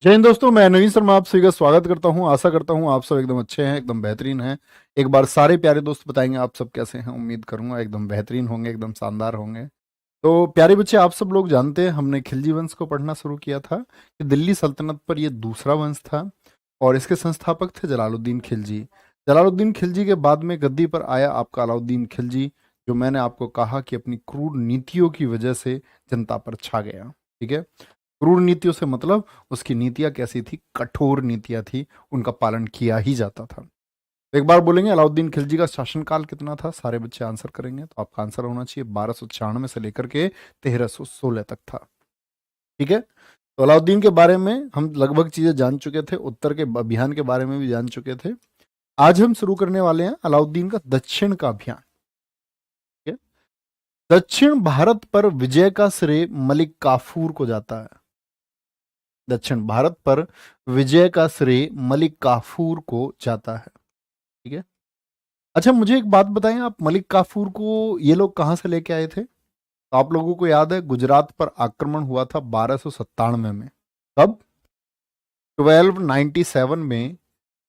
जय हिंद दोस्तों, मैं नवीन शर्मा आप सभी का स्वागत करता हूं। आशा करता हूं आप सब एकदम अच्छे हैं, एकदम बेहतरीन हैं। एक बार सारे प्यारे दोस्त बताएंगे आप सब कैसे हैं। उम्मीद करूंगा एकदम बेहतरीन होंगे, एकदम शानदार होंगे। तो प्यारे बच्चे, आप सब लोग जानते हैं हमने खिलजी वंश को पढ़ना शुरू किया था कि दिल्ली सल्तनत पर ये दूसरा वंश था और इसके संस्थापक थे जलालुद्दीन खिलजी। जलालुद्दीन खिलजी के बाद में गद्दी पर आया आपका अलाउद्दीन खिलजी, जो मैंने आपको कहा कि अपनी क्रूर नीतियों की वजह से जनता पर छा गया। ठीक है। क्रूर नीतियों से मतलब उसकी नीतियां कैसी थी, कठोर नीतियां थी, उनका पालन किया ही जाता था। तो एक बार बोलेंगे अलाउद्दीन खिलजी का शासनकाल कितना था, सारे बच्चे आंसर करेंगे। तो आपका आंसर होना चाहिए 1296 से लेकर के 1316 तक था। ठीक है। तो अलाउद्दीन के बारे में हम लगभग चीजें जान चुके थे, उत्तर के अभियान के बारे में भी जान चुके थे। आज हम शुरू करने वाले हैं अलाउद्दीन का दक्षिण का अभियान। ठीक है। दक्षिण भारत पर विजय का श्रेय मलिक काफूर को जाता है। दक्षिण भारत पर विजय का श्रेय मलिक काफूर को जाता है। ठीक है। अच्छा, मुझे एक बात बताएं, आप मलिक काफूर को ये लोग कहां से लेके आए थे? तो आप लोगों को याद है गुजरात पर आक्रमण हुआ था 1297 में। कब? 1297 में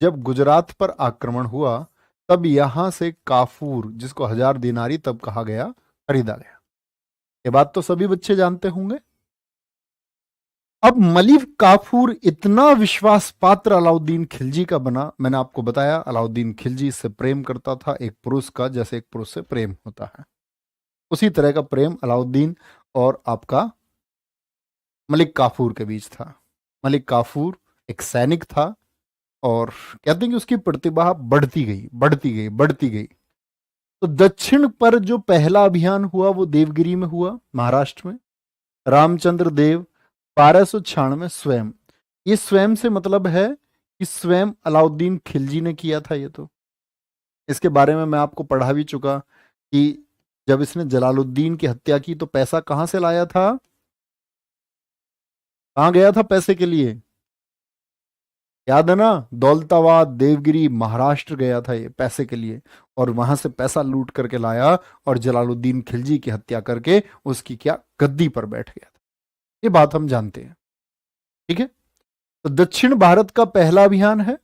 जब गुजरात पर आक्रमण हुआ, तब यहां से काफूर, जिसको 1000 दिनारी तब कहा गया, खरीदा गया। ये बात तो सभी बच्चे जानते होंगे। अब मलिक काफूर इतना विश्वास पात्र अलाउद्दीन खिलजी का बना, मैंने आपको बताया अलाउद्दीन खिलजी से प्रेम करता था एक पुरुष का, जैसे एक पुरुष से प्रेम होता है, उसी तरह का प्रेम अलाउद्दीन और आपका मलिक काफूर के बीच था। मलिक काफूर एक सैनिक था और कहते हैं कि उसकी प्रतिभा बढ़ती गई, बढ़ती गई, बढ़ती गई। तो दक्षिण पर जो पहला अभियान हुआ वो देवगिरी में हुआ, महाराष्ट्र में। रामचंद्र देव 1296 स्वयं, ये स्वयं से मतलब है कि स्वयं अलाउद्दीन खिलजी ने किया था ये। तो इसके बारे में मैं आपको पढ़ा भी चुका कि जब इसने जलालुद्दीन की हत्या की तो पैसा कहां से लाया था, कहां गया था पैसे के लिए? याद है ना? दौलताबाद, देवगिरी, महाराष्ट्र गया था ये पैसे के लिए, और वहां से पैसा लूट करके लाया और जलालुद्दीन खिलजी की हत्या करके उसकी क्या गद्दी पर बैठ गया था। ये बात हम जानते हैं। ठीक है। तो दक्षिण भारत का पहला अभियान है,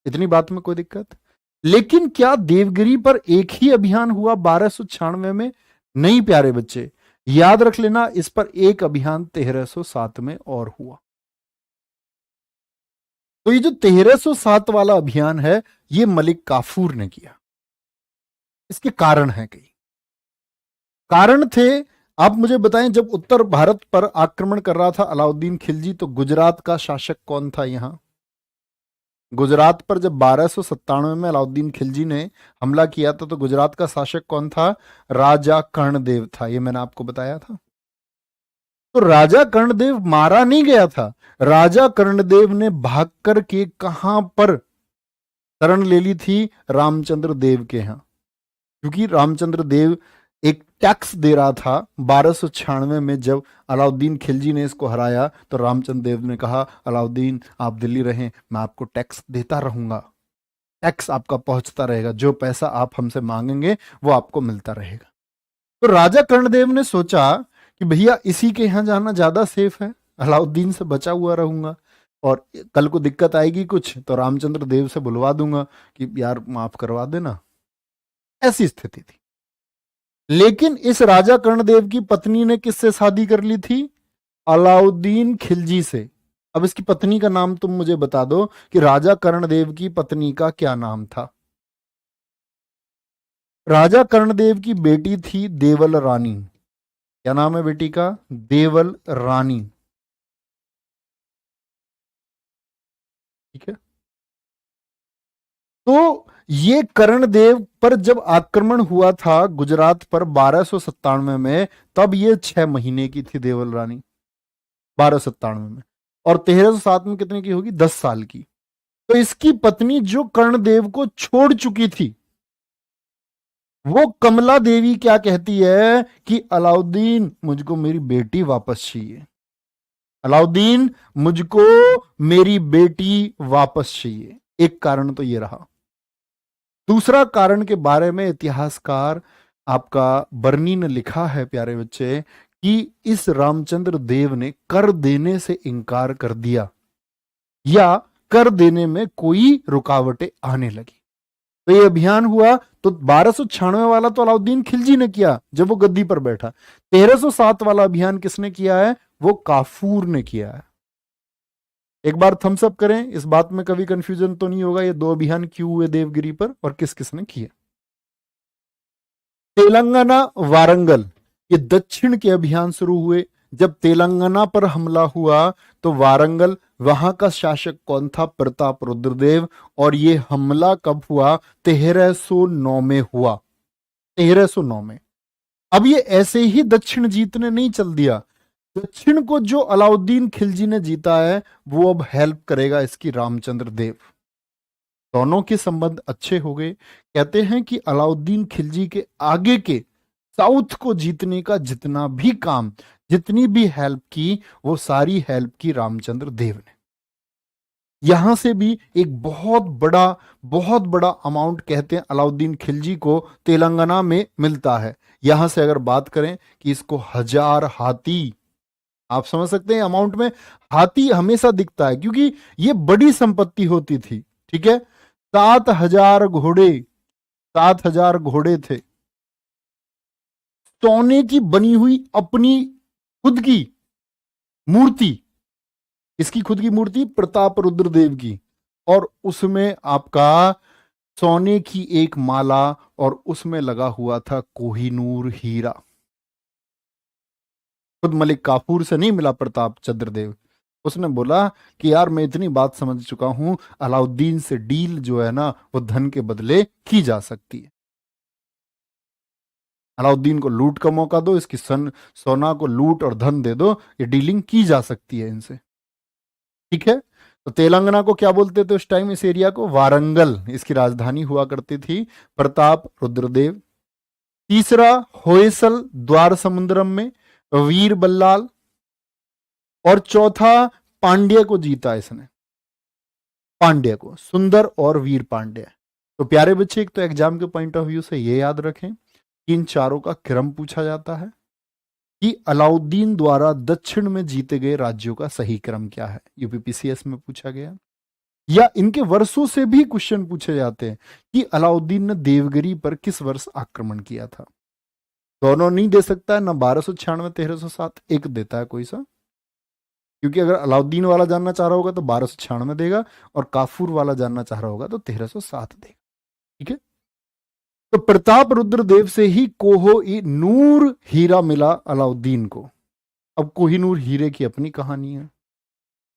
इतनी बात में कोई दिक्कत? लेकिन क्या देवगिरी पर एक ही अभियान हुआ 1296 में? नहीं प्यारे बच्चे, याद रख लेना, इस पर एक अभियान 1307 में और हुआ। तो ये जो 1307 वाला अभियान है, ये मलिक काफूर ने किया। इसके कारण है, कई कारण थे। आप मुझे बताएं, जब उत्तर भारत पर आक्रमण कर रहा था अलाउद्दीन खिलजी, तो गुजरात का शासक कौन था यहां? गुजरात पर जब 1297 में अलाउद्दीन खिलजी ने हमला किया था, तो गुजरात का शासक कौन था? राजा कर्णदेव था। ये मैंने आपको बताया था। तो राजा कर्णदेव मारा नहीं गया था, राजा कर्णदेव ने भाग कर के कहां पर शरण ले ली थी? रामचंद्र देव के यहां। क्योंकि रामचंद्र देव एक टैक्स दे रहा था 1296 में। जब अलाउद्दीन खिलजी ने इसको हराया तो रामचंद्र देव ने कहा, अलाउद्दीन आप दिल्ली रहें, मैं आपको टैक्स देता रहूंगा, टैक्स आपका पहुंचता रहेगा, जो पैसा आप हमसे मांगेंगे वो आपको मिलता रहेगा। तो राजा कर्णदेव ने सोचा कि भैया इसी के यहां जाना ज्यादा सेफ है, अलाउद्दीन से बचा हुआ रहूंगा, और कल को दिक्कत आएगी कुछ तो रामचंद्र देव से बुलवा दूंगा कि यार माफ करवा देना। ऐसी स्थिति थी। लेकिन इस राजा कर्णदेव की पत्नी ने किससे शादी कर ली थी? अलाउद्दीन खिलजी से। अब इसकी पत्नी का नाम तुम मुझे बता दो कि राजा कर्णदेव की पत्नी का क्या नाम था। राजा कर्णदेव की बेटी थी देवल रानी। क्या नाम है बेटी का? देवल रानी। ठीक है। तो ये कर्णदेव पर जब आक्रमण हुआ था गुजरात पर 1297 में, तब ये 6 महीने की थी देवल रानी, 1297 में। और 1307 में कितने की होगी? 10 साल की। तो इसकी पत्नी जो कर्णदेव को छोड़ चुकी थी, वो कमला देवी क्या कहती है कि अलाउद्दीन मुझको मेरी बेटी वापस चाहिए, अलाउद्दीन मुझको मेरी बेटी वापस चाहिए। एक कारण तो ये रहा। दूसरा कारण के बारे में इतिहासकार आपका बर्नी ने लिखा है प्यारे बच्चे, कि इस रामचंद्र देव ने कर देने से इनकार कर दिया। या कर देने में कोई रुकावटें आने लगी। तो ये अभियान हुआ तो 1296 वाला तो अलाउद्दीन खिलजी ने किया जब वो गद्दी पर बैठा। 1307 वाला अभियान किसने किया है? वो काफूर ने किया है। एक बार थम्स अप करें, इस बात में कभी कंफ्यूजन तो नहीं होगा ये दो अभियान क्यों हुए देवगिरी पर और किस किसने किए। तेलंगाना वारंगल, ये दक्षिण के अभियान शुरू हुए। जब तेलंगाना पर हमला हुआ तो वारंगल, वहां का शासक कौन था? प्रताप रुद्रदेव। और ये हमला कब हुआ? 1309 में हुआ, 1309 में। अब ये ऐसे ही दक्षिण जीतने नहीं चल दिया। दक्षिण को जो अलाउद्दीन खिलजी ने जीता है वो अब हेल्प करेगा इसकी रामचंद्र देव। दोनों के संबंध अच्छे हो गए। कहते हैं कि अलाउद्दीन खिलजी के आगे के साउथ को जीतने का जितना भी काम, जितनी भी हेल्प की, वो सारी हेल्प की रामचंद्र देव ने। यहां से भी एक बहुत बड़ा अमाउंट कहते हैं अलाउद्दीन खिलजी को तेलंगाना में मिलता है। यहां से अगर बात करें कि इसको 1000 हाथी, आप समझ सकते हैं अमाउंट में हाथी हमेशा दिखता है क्योंकि ये बड़ी संपत्ति होती थी। ठीक है, 7000 घोड़े, 7000 घोड़े थे। सोने की बनी हुई अपनी खुद की मूर्ति, इसकी खुद की मूर्ति प्रताप रुद्रदेव की, और उसमें आपका सोने की एक माला और उसमें लगा हुआ था कोहिनूर हीरा। खुद मलिक काफूर से नहीं मिला प्रताप चंद्रदेव, उसने बोला कि यार मैं इतनी बात समझ चुका हूं, अलाउद्दीन से डील जो है ना वो धन के बदले की जा सकती है। अलाउद्दीन को लूट का मौका दो, इसकी सोना को लूट और धन दे दो, ये डीलिंग की जा सकती है इनसे। ठीक है, तो तेलंगाना को क्या बोलते थे उस टाइम? इस एरिया को वारंगल, इसकी राजधानी हुआ करती थी प्रताप रुद्रदेव। तीसरा होयसल द्वार समुद्रम में वीर बल्लाल। और चौथा पांड्य को जीता इसने, पांड्य को, सुंदर और वीर पांड्य। तो प्यारे बच्चे, एक तो एग्जाम के पॉइंट ऑफ व्यू से ये याद रखें कि इन चारों का क्रम पूछा जाता है कि अलाउद्दीन द्वारा दक्षिण में जीते गए राज्यों का सही क्रम क्या है, यूपीपीसीएस में पूछा गया। या इनके वर्षों से भी क्वेश्चन पूछे जाते हैं कि अलाउद्दीन ने देवगिरी पर किस वर्ष आक्रमण किया था। दोनों नहीं दे सकता है ना, 1296 1307, एक देता है कोई सा, क्योंकि अगर अलाउद्दीन वाला जानना चाह रहा होगा तो 1296 देगा और काफूर वाला जानना चाह रहा होगा तो 1307 देगा। ठीक है, तो प्रताप रुद्रदेव से ही कोहिनूर हीरा मिला अलाउद्दीन को। अब कोहिनूर हीरे की अपनी कहानी है,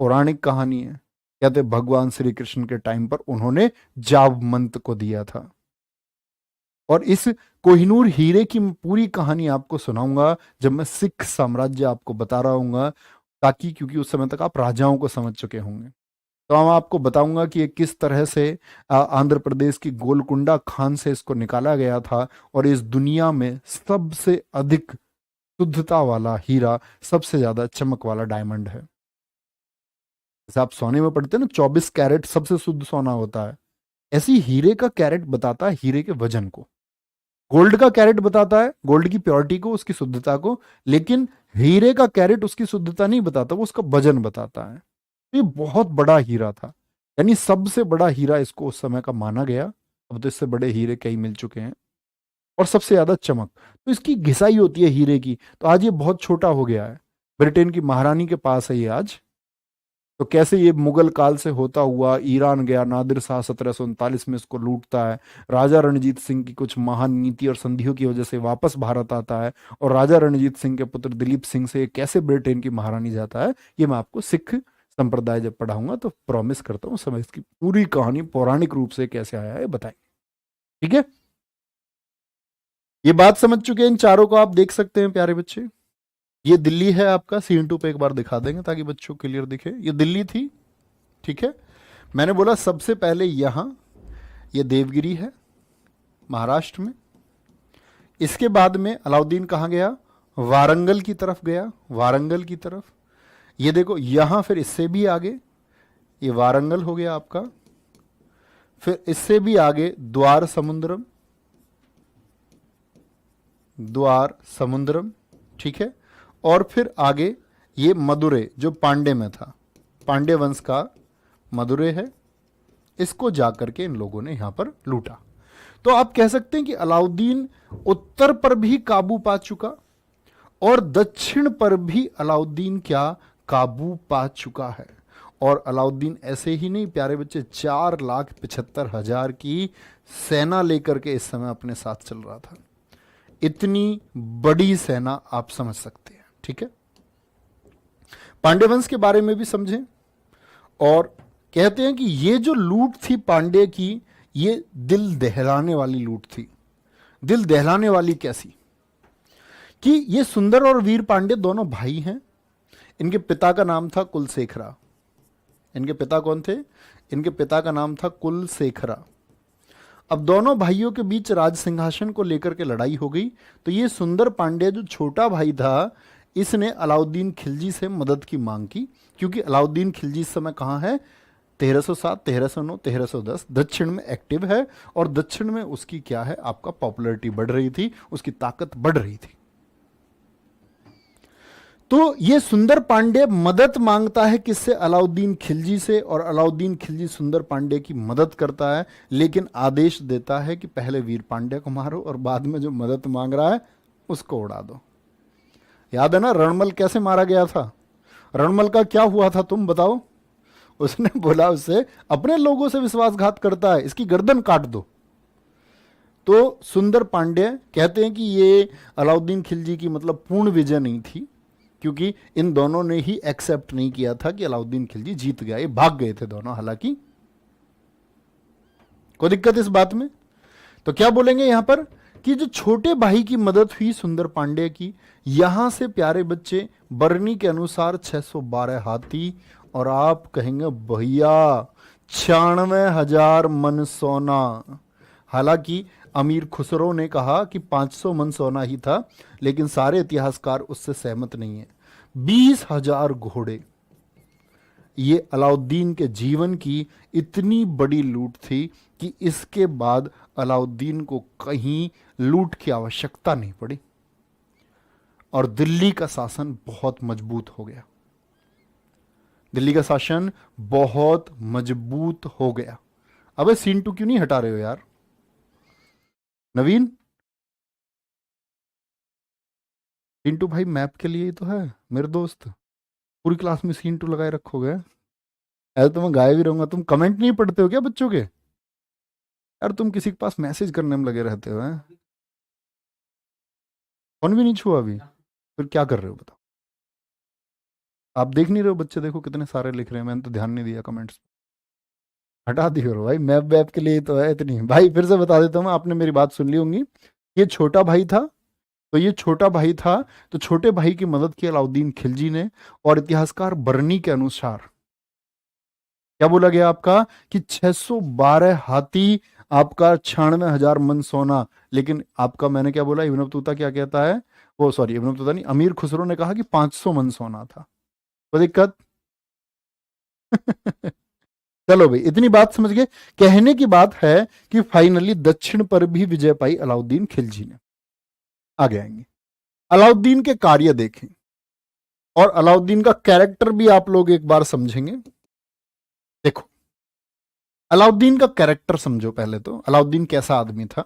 पौराणिक कहानी है। कहते भगवान श्री कृष्ण के टाइम पर उन्होंने जावमंत को दिया था। और इस कोहिनूर हीरे की पूरी कहानी आपको सुनाऊंगा जब मैं सिख साम्राज्य आपको बता रहा हूँ, ताकि क्योंकि उस समय तक आप राजाओं को समझ चुके होंगे। तो मैं आपको बताऊंगा कि किस तरह से आंध्र प्रदेश की गोलकुंडा खान से इसको निकाला गया था और इस दुनिया में सबसे अधिक शुद्धता वाला हीरा, सबसे ज्यादा चमक वाला डायमंड है। जैसे आप सोने में पढ़ते हैं ना 24 कैरेट सबसे शुद्ध सोना होता है, ऐसी हीरे का कैरेट बताता है हीरे के वजन को। गोल्ड का कैरेट बताता है गोल्ड की प्योरिटी को, उसकी शुद्धता को, लेकिन हीरे का कैरेट उसकी शुद्धता नहीं बताता, वो उसका वजन बताता है। तो ये बहुत बड़ा हीरा था, यानी सबसे बड़ा हीरा इसको उस समय का माना गया। अब तो इससे बड़े हीरे कई मिल चुके हैं, और सबसे ज्यादा चमक। तो इसकी घिसाई होती है हीरे की, तो आज ये बहुत छोटा हो गया है, ब्रिटेन की महारानी के पास है ये आज। तो कैसे ये मुगल काल से होता हुआ ईरान गया, नादिर शाह 1739 में इसको लूटता है, राजा रणजीत सिंह की कुछ महान नीति और संधियों की वजह से वापस भारत आता है, और राजा रणजीत सिंह के पुत्र दिलीप सिंह से कैसे ब्रिटेन की महारानी जाता है, ये मैं आपको सिख संप्रदाय जब पढ़ाऊंगा तो प्रॉमिस करता हूँ समय इसकी पूरी कहानी पौराणिक रूप से कैसे आया है बताएंगे। ठीक है, ये बात समझ चुके हैं। इन चारों को आप देख सकते हैं प्यारे बच्चे। ये दिल्ली है आपका, सीन 2 पे एक बार दिखा देंगे ताकि बच्चों को क्लियर दिखे। ये दिल्ली थी, ठीक है। मैंने बोला सबसे पहले यहां ये देवगिरी है महाराष्ट्र में। इसके बाद में अलाउद्दीन कहाँ गया? वारंगल की तरफ गया, वारंगल की तरफ। ये देखो यहां, फिर इससे भी आगे ये वारंगल हो गया आपका, फिर इससे भी आगे द्वार समुद्रम, द्वार समुद्रम, ठीक है। और फिर आगे ये मदुरै जो पांडे में था, पांडे वंश का मदुरै है, इसको जाकर के इन लोगों ने यहां पर लूटा। तो आप कह सकते हैं कि अलाउद्दीन उत्तर पर भी काबू पा चुका और दक्षिण पर भी अलाउद्दीन क्या काबू पा चुका है। और अलाउद्दीन ऐसे ही नहीं प्यारे बच्चे, 4,75,000 की सेना लेकर के इस समय अपने साथ चल रहा था। इतनी बड़ी सेना आप समझ सकते हैं। ठीक है, पांड्य वंश के बारे में भी समझें और कहते हैं कि ये जो लूट थी पांड्य की, ये दिल दहलाने वाली लूट थी। दिल दहलाने वाली कैसी कि ये सुंदर और वीर पांड्य दोनों भाई हैं। इनके पिता का नाम था कुलशेखरा। इनके पिता कौन थे? इनके पिता का नाम था कुलशेखरा। अब दोनों भाइयों के बीच राज सिंहासन को लेकर के लड़ाई हो गई। तो ये सुंदर पांड्य जो छोटा भाई था, इसने अलाउद्दीन खिलजी से मदद की मांग की, क्योंकि अलाउद्दीन खिलजी इस समय कहाँ है? 1307, 1309, 1310 दक्षिण में एक्टिव है। और दक्षिण में उसकी क्या है? आपका पॉपुलैरिटी बढ़ रही थी, उसकी ताकत बढ़ रही थी। तो ये सुंदर पांड्य मदद मांगता है किससे? अलाउद्दीन खिलजी से। और अलाउद्दीन खिलजी सुंदर पांड्य की मदद करता है, लेकिन आदेश देता है कि पहले वीर पांड्य को मारो और बाद में जो मदद मांग रहा है उसको उड़ा दो। याद है ना रणमल कैसे मारा गया था? रणमल का क्या हुआ था तुम बताओ? उसने बोला उससे अपने लोगों से विश्वासघात करता है, इसकी गर्दन काट दो। तो सुंदर पांड्य कहते हैं कि ये अलाउद्दीन खिलजी की मतलब पूर्ण विजय नहीं थी, क्योंकि इन दोनों ने ही एक्सेप्ट नहीं किया था कि अलाउद्दीन खिलजी जीत गया। ये भाग गए थे दोनों। हालांकि कोई दिक्कत इस बात में? तो क्या बोलेंगे यहां पर कि जो छोटे भाई की मदद हुई सुंदर पांड्य की, यहां से प्यारे बच्चे बरनी के अनुसार 612 हाथी और आप कहेंगे भैया 96,000 मन सोना। हालांकि अमीर खुसरो ने कहा कि 500 मन सोना ही था, लेकिन सारे इतिहासकार उससे सहमत नहीं है। 20,000 घोड़े। ये अलाउद्दीन के जीवन की इतनी बड़ी लूट थी कि इसके बाद अलाउद्दीन को कहीं लूट की आवश्यकता नहीं पड़ी और दिल्ली का शासन बहुत मजबूत हो गया। दिल्ली का शासन बहुत मजबूत हो गया। अबे सीन 2 क्यों नहीं हटा रहे हो यार नवीन? सीन 2 भाई मैप के लिए ही तो है मेरे दोस्त। पूरी क्लास में सीन 2 लगाए रखोगे? ऐसे तो मैं गायब ही रहूंगा। तुम कमेंट नहीं पढ़ते हो क्या बच्चों के? यार तुम किसी के पास मैसेज करने में लगे रहते हो। हैं फोन भी नहीं छुआ अभी, फिर क्या कर रहे हो बताओ? आप देख नहीं रहे हो? बच्चे देखो कितने सारे लिख रहे हैं, मैंने तो ध्यान नहीं दिया कमेंट्स। हटा दियो भाई, मैप वैप के लिए तो है इतनी। भाई फिर से बता देता हूँ, आपने मेरी बात सुन ली होंगी। ये छोटा भाई था, तो ये छोटा भाई था, तो छोटे भाई की मदद की अलाउद्दीन खिलजी ने। और इतिहासकार बरनी के अनुसार क्या बोला गया आपका कि 612 हाथी, आपका 96,000 मन सोना। लेकिन आपका मैंने क्या बोला, इब्न बतूता क्या कहता है? वो सॉरी, इब्न बतूता नहीं, अमीर खुसरो ने कहा कि 500 मन सोना था। तो दिक्कत चलो भाई, इतनी बात समझ गए। कहने की बात है कि फाइनली दक्षिण पर भी विजय पाई अलाउद्दीन खिलजी ने। आगे आएंगे, अलाउद्दीन के कार्य देखें और अलाउद्दीन का कैरेक्टर भी आप लोग एक बार समझेंगे। देखो, अलाउद्दीन का कैरेक्टर समझो पहले तो। अलाउद्दीन कैसा आदमी था?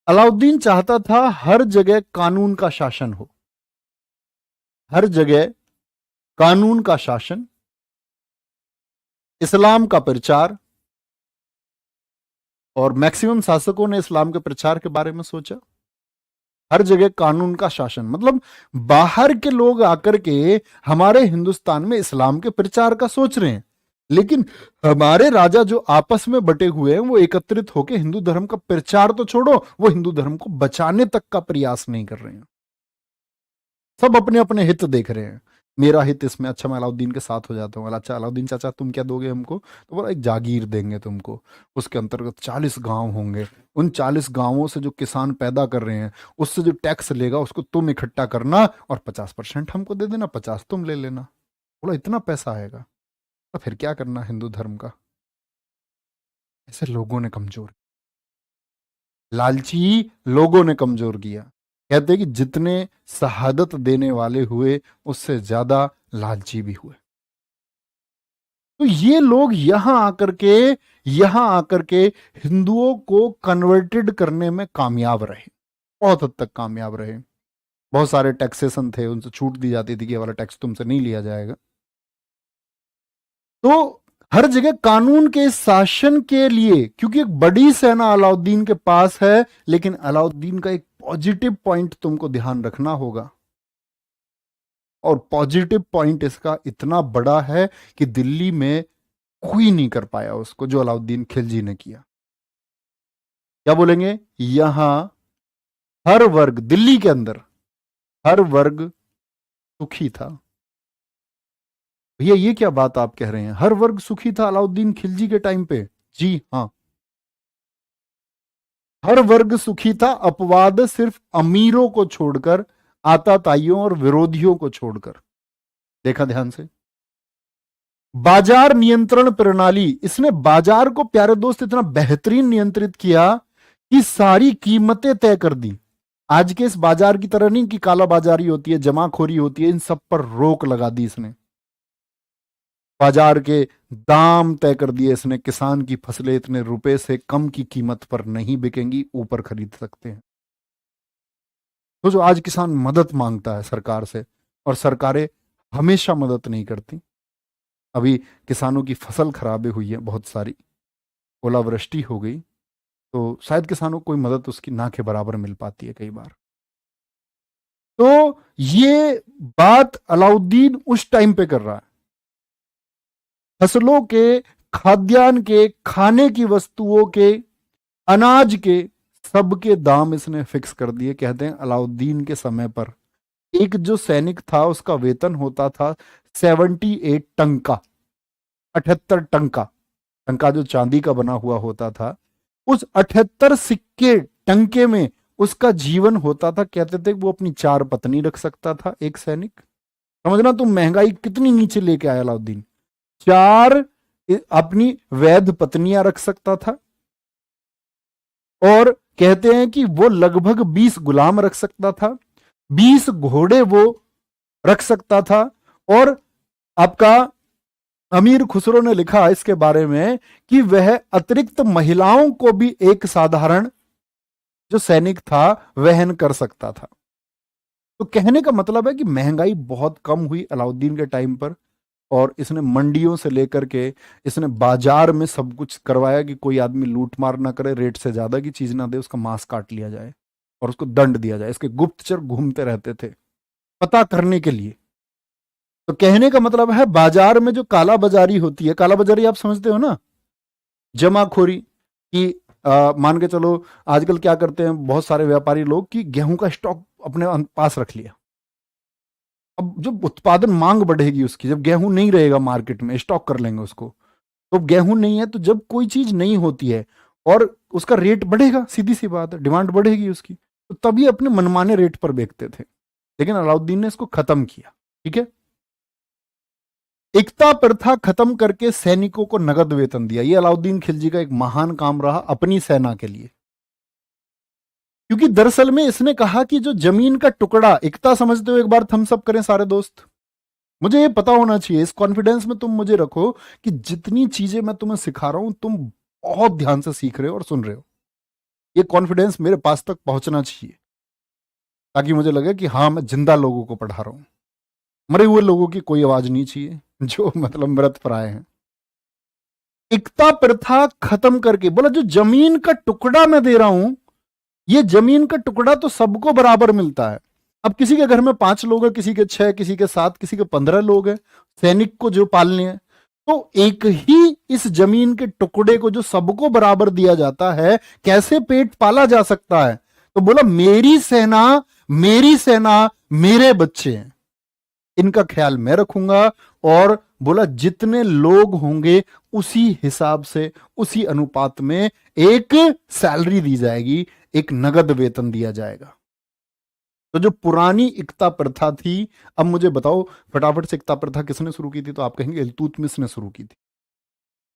अलाउद्दीन चाहता था हर जगह कानून का शासन हो, हर जगह कानून का शासन, इस्लाम का प्रचार। और मैक्सिमम शासकों ने इस्लाम के प्रचार के बारे में सोचा। हर जगह कानून का शासन मतलब बाहर के लोग आकर के हमारे हिंदुस्तान में इस्लाम के प्रचार का सोच रहे हैं, लेकिन हमारे राजा जो आपस में बटे हुए हैं वो एकत्रित होकर हिंदू धर्म का प्रचार तो छोड़ो, वो हिंदू धर्म को बचाने तक का प्रयास नहीं कर रहे हैं। सब अपने अपने हित देख रहे हैं। मेरा हित इसमें, अच्छा मैं अलाउद्दीन के साथ हो जाता हूँ। अच्छा अलाउद्दीन चाचा तुम क्या दोगे हमको? तो बोला एक जागीर देंगे तुमको, उसके अंतर्गत 40 गांव होंगे, उन 40 गांवों से जो किसान पैदा कर रहे हैं उससे जो टैक्स लेगा उसको तुम इकट्ठा करना और 50% हमको दे देना, 50 तुम ले लेना। बोला इतना पैसा आएगा तो फिर क्या करना हिंदू धर्म का? ऐसे लोगों ने कमजोर, लालची लोगों ने कमजोर किया। कहते हैं कि जितने शहादत देने वाले हुए उससे ज्यादा लालची भी हुए। तो ये लोग यहां आकर के हिंदुओं को कन्वर्टेड करने में कामयाब रहे, बहुत हद तक कामयाब रहे। बहुत सारे टैक्सेशन थे, उनसे छूट दी जाती थी कि ये वाला टैक्स तुमसे नहीं लिया जाएगा। तो हर जगह कानून के शासन के लिए, क्योंकि एक बड़ी सेना अलाउद्दीन के पास है, लेकिन अलाउद्दीन का एक पॉजिटिव पॉइंट तुमको ध्यान रखना होगा, और पॉजिटिव पॉइंट इसका इतना बड़ा है कि दिल्ली में कोई नहीं कर पाया उसको, जो अलाउद्दीन खिलजी ने किया। क्या बोलेंगे, यहां हर वर्ग, दिल्ली के अंदर हर वर्ग सुखी था। भैया ये क्या बात आप कह रहे हैं, हर वर्ग सुखी था अलाउद्दीन खिलजी के टाइम पे? जी हां, हर वर्ग सुखी था, अपवाद सिर्फ अमीरों को छोड़कर, आताताइयों और विरोधियों को छोड़कर। देखा ध्यान से, बाजार नियंत्रण प्रणाली, इसने बाजार को प्यारे दोस्त इतना बेहतरीन नियंत्रित किया कि सारी कीमतें तय कर दी। आज के इस बाजार की तरह नहीं कि काला बाजारी होती है, जमाखोरी होती है, इन सब पर रोक लगा दी इसने। बाजार के दाम तय कर दिए इसने, किसान की फसलें इतने रुपए से कम की कीमत पर नहीं बिकेंगी, ऊपर खरीद सकते हैं। तो जो आज किसान मदद मांगता है सरकार से, और सरकारें हमेशा मदद नहीं करती। अभी किसानों की फसल खराबे हुई है बहुत सारी, ओलावृष्टि हो गई, तो शायद किसानों को कोई मदद उसकी ना के बराबर मिल पाती है कई बार। तो ये बात अलाउद्दीन उस टाइम पे कर रहा है। फसलों के, खाद्यान्न के, खाने की वस्तुओं के, अनाज के, सबके दाम इसने फिक्स कर दिए। कहते हैं अलाउद्दीन के समय पर एक जो सैनिक था उसका वेतन होता था 78 टंका, 78 टंका। टंका जो चांदी का बना हुआ होता था, उस 78 सिक्के टंके में उसका जीवन होता था। कहते थे वो अपनी 4 पत्नी रख सकता था एक सैनिक। समझना तुम महंगाई कितनी नीचे लेके आया अलाउद्दीन। 4 अपनी वैध पत्नियां रख सकता था, और कहते हैं कि वो लगभग 20 गुलाम रख सकता था, 20 घोड़े वो रख सकता था। और आपका अमीर खुसरो ने लिखा इसके बारे में कि वह अतिरिक्त महिलाओं को भी एक साधारण जो सैनिक था वहन कर सकता था। तो कहने का मतलब है कि महंगाई बहुत कम हुई अलाउद्दीन के टाइम पर, और इसने मंडियों से लेकर के इसने बाजार में सब कुछ करवाया कि कोई आदमी लूट मार ना करे, रेट से ज्यादा की चीज ना दे, उसका मांस काट लिया जाए और उसको दंड दिया जाए। इसके गुप्तचर घूमते रहते थे पता करने के लिए। तो कहने का मतलब है बाजार में जो काला बाजारी होती है, काला बाजारी आप समझते हो ना, जमाखोरी की, मान के चलो आजकल क्या करते हैं बहुत सारे व्यापारी लोग कि गेहूं का स्टॉक अपने पास रख लिया। अब जब उत्पादन मांग बढ़ेगी उसकी, जब गेहूं नहीं रहेगा मार्केट में, स्टॉक कर लेंगे उसको। तो गेहूं नहीं है, तो जब कोई चीज नहीं होती है और उसका रेट बढ़ेगा, सीधी सी बात है, डिमांड बढ़ेगी उसकी, तो तभी अपने मनमाने रेट पर बेचते थे। लेकिन अलाउद्दीन ने इसको खत्म किया। ठीक है, एकता प्रथा खत्म करके सैनिकों को नगद वेतन दिया। यह अलाउद्दीन खिलजी का एक महान काम रहा अपनी सेना के लिए, क्योंकि दरअसल में इसने कहा कि जो जमीन का टुकड़ा, एकता समझते हो, एक बार थम्स अप करें सारे दोस्त। मुझे ये पता होना चाहिए, इस कॉन्फिडेंस में तुम मुझे रखो कि जितनी चीजें मैं तुम्हें सिखा रहा हूं तुम बहुत ध्यान से सीख रहे हो और सुन रहे हो। ये कॉन्फिडेंस मेरे पास तक पहुंचना चाहिए, ताकि मुझे लगे कि हाँ मैं जिंदा लोगों को पढ़ा रहा हूं, मरे हुए लोगों की कोई आवाज नहीं चाहिए जो मतलब मृत पर आए हैं। एकता प्रथा खत्म करके बोला जो जमीन का टुकड़ा मैं दे रहा हूं, ये जमीन का टुकड़ा तो सबको बराबर मिलता है। अब किसी के घर में 5 लोग हैं, किसी के 6, किसी के 7, किसी के 15 लोग हैं सैनिक को जो पालने हैं, तो एक ही इस जमीन के टुकड़े को जो सबको बराबर दिया जाता है, कैसे पेट पाला जा सकता है? तो बोला मेरी सेना मेरे बच्चे हैं, इनका ख्याल मैं रखूंगा। और बोला जितने लोग होंगे उसी हिसाब से, उसी अनुपात में एक सैलरी दी जाएगी, एक नगद वेतन दिया जाएगा। तो जो पुरानी एकता प्रथा थी, अब मुझे बताओ फटाफट से एकता प्रथा किसने शुरू की थी? तो आप कहेंगे इल्तुतमिश ने शुरू की थी।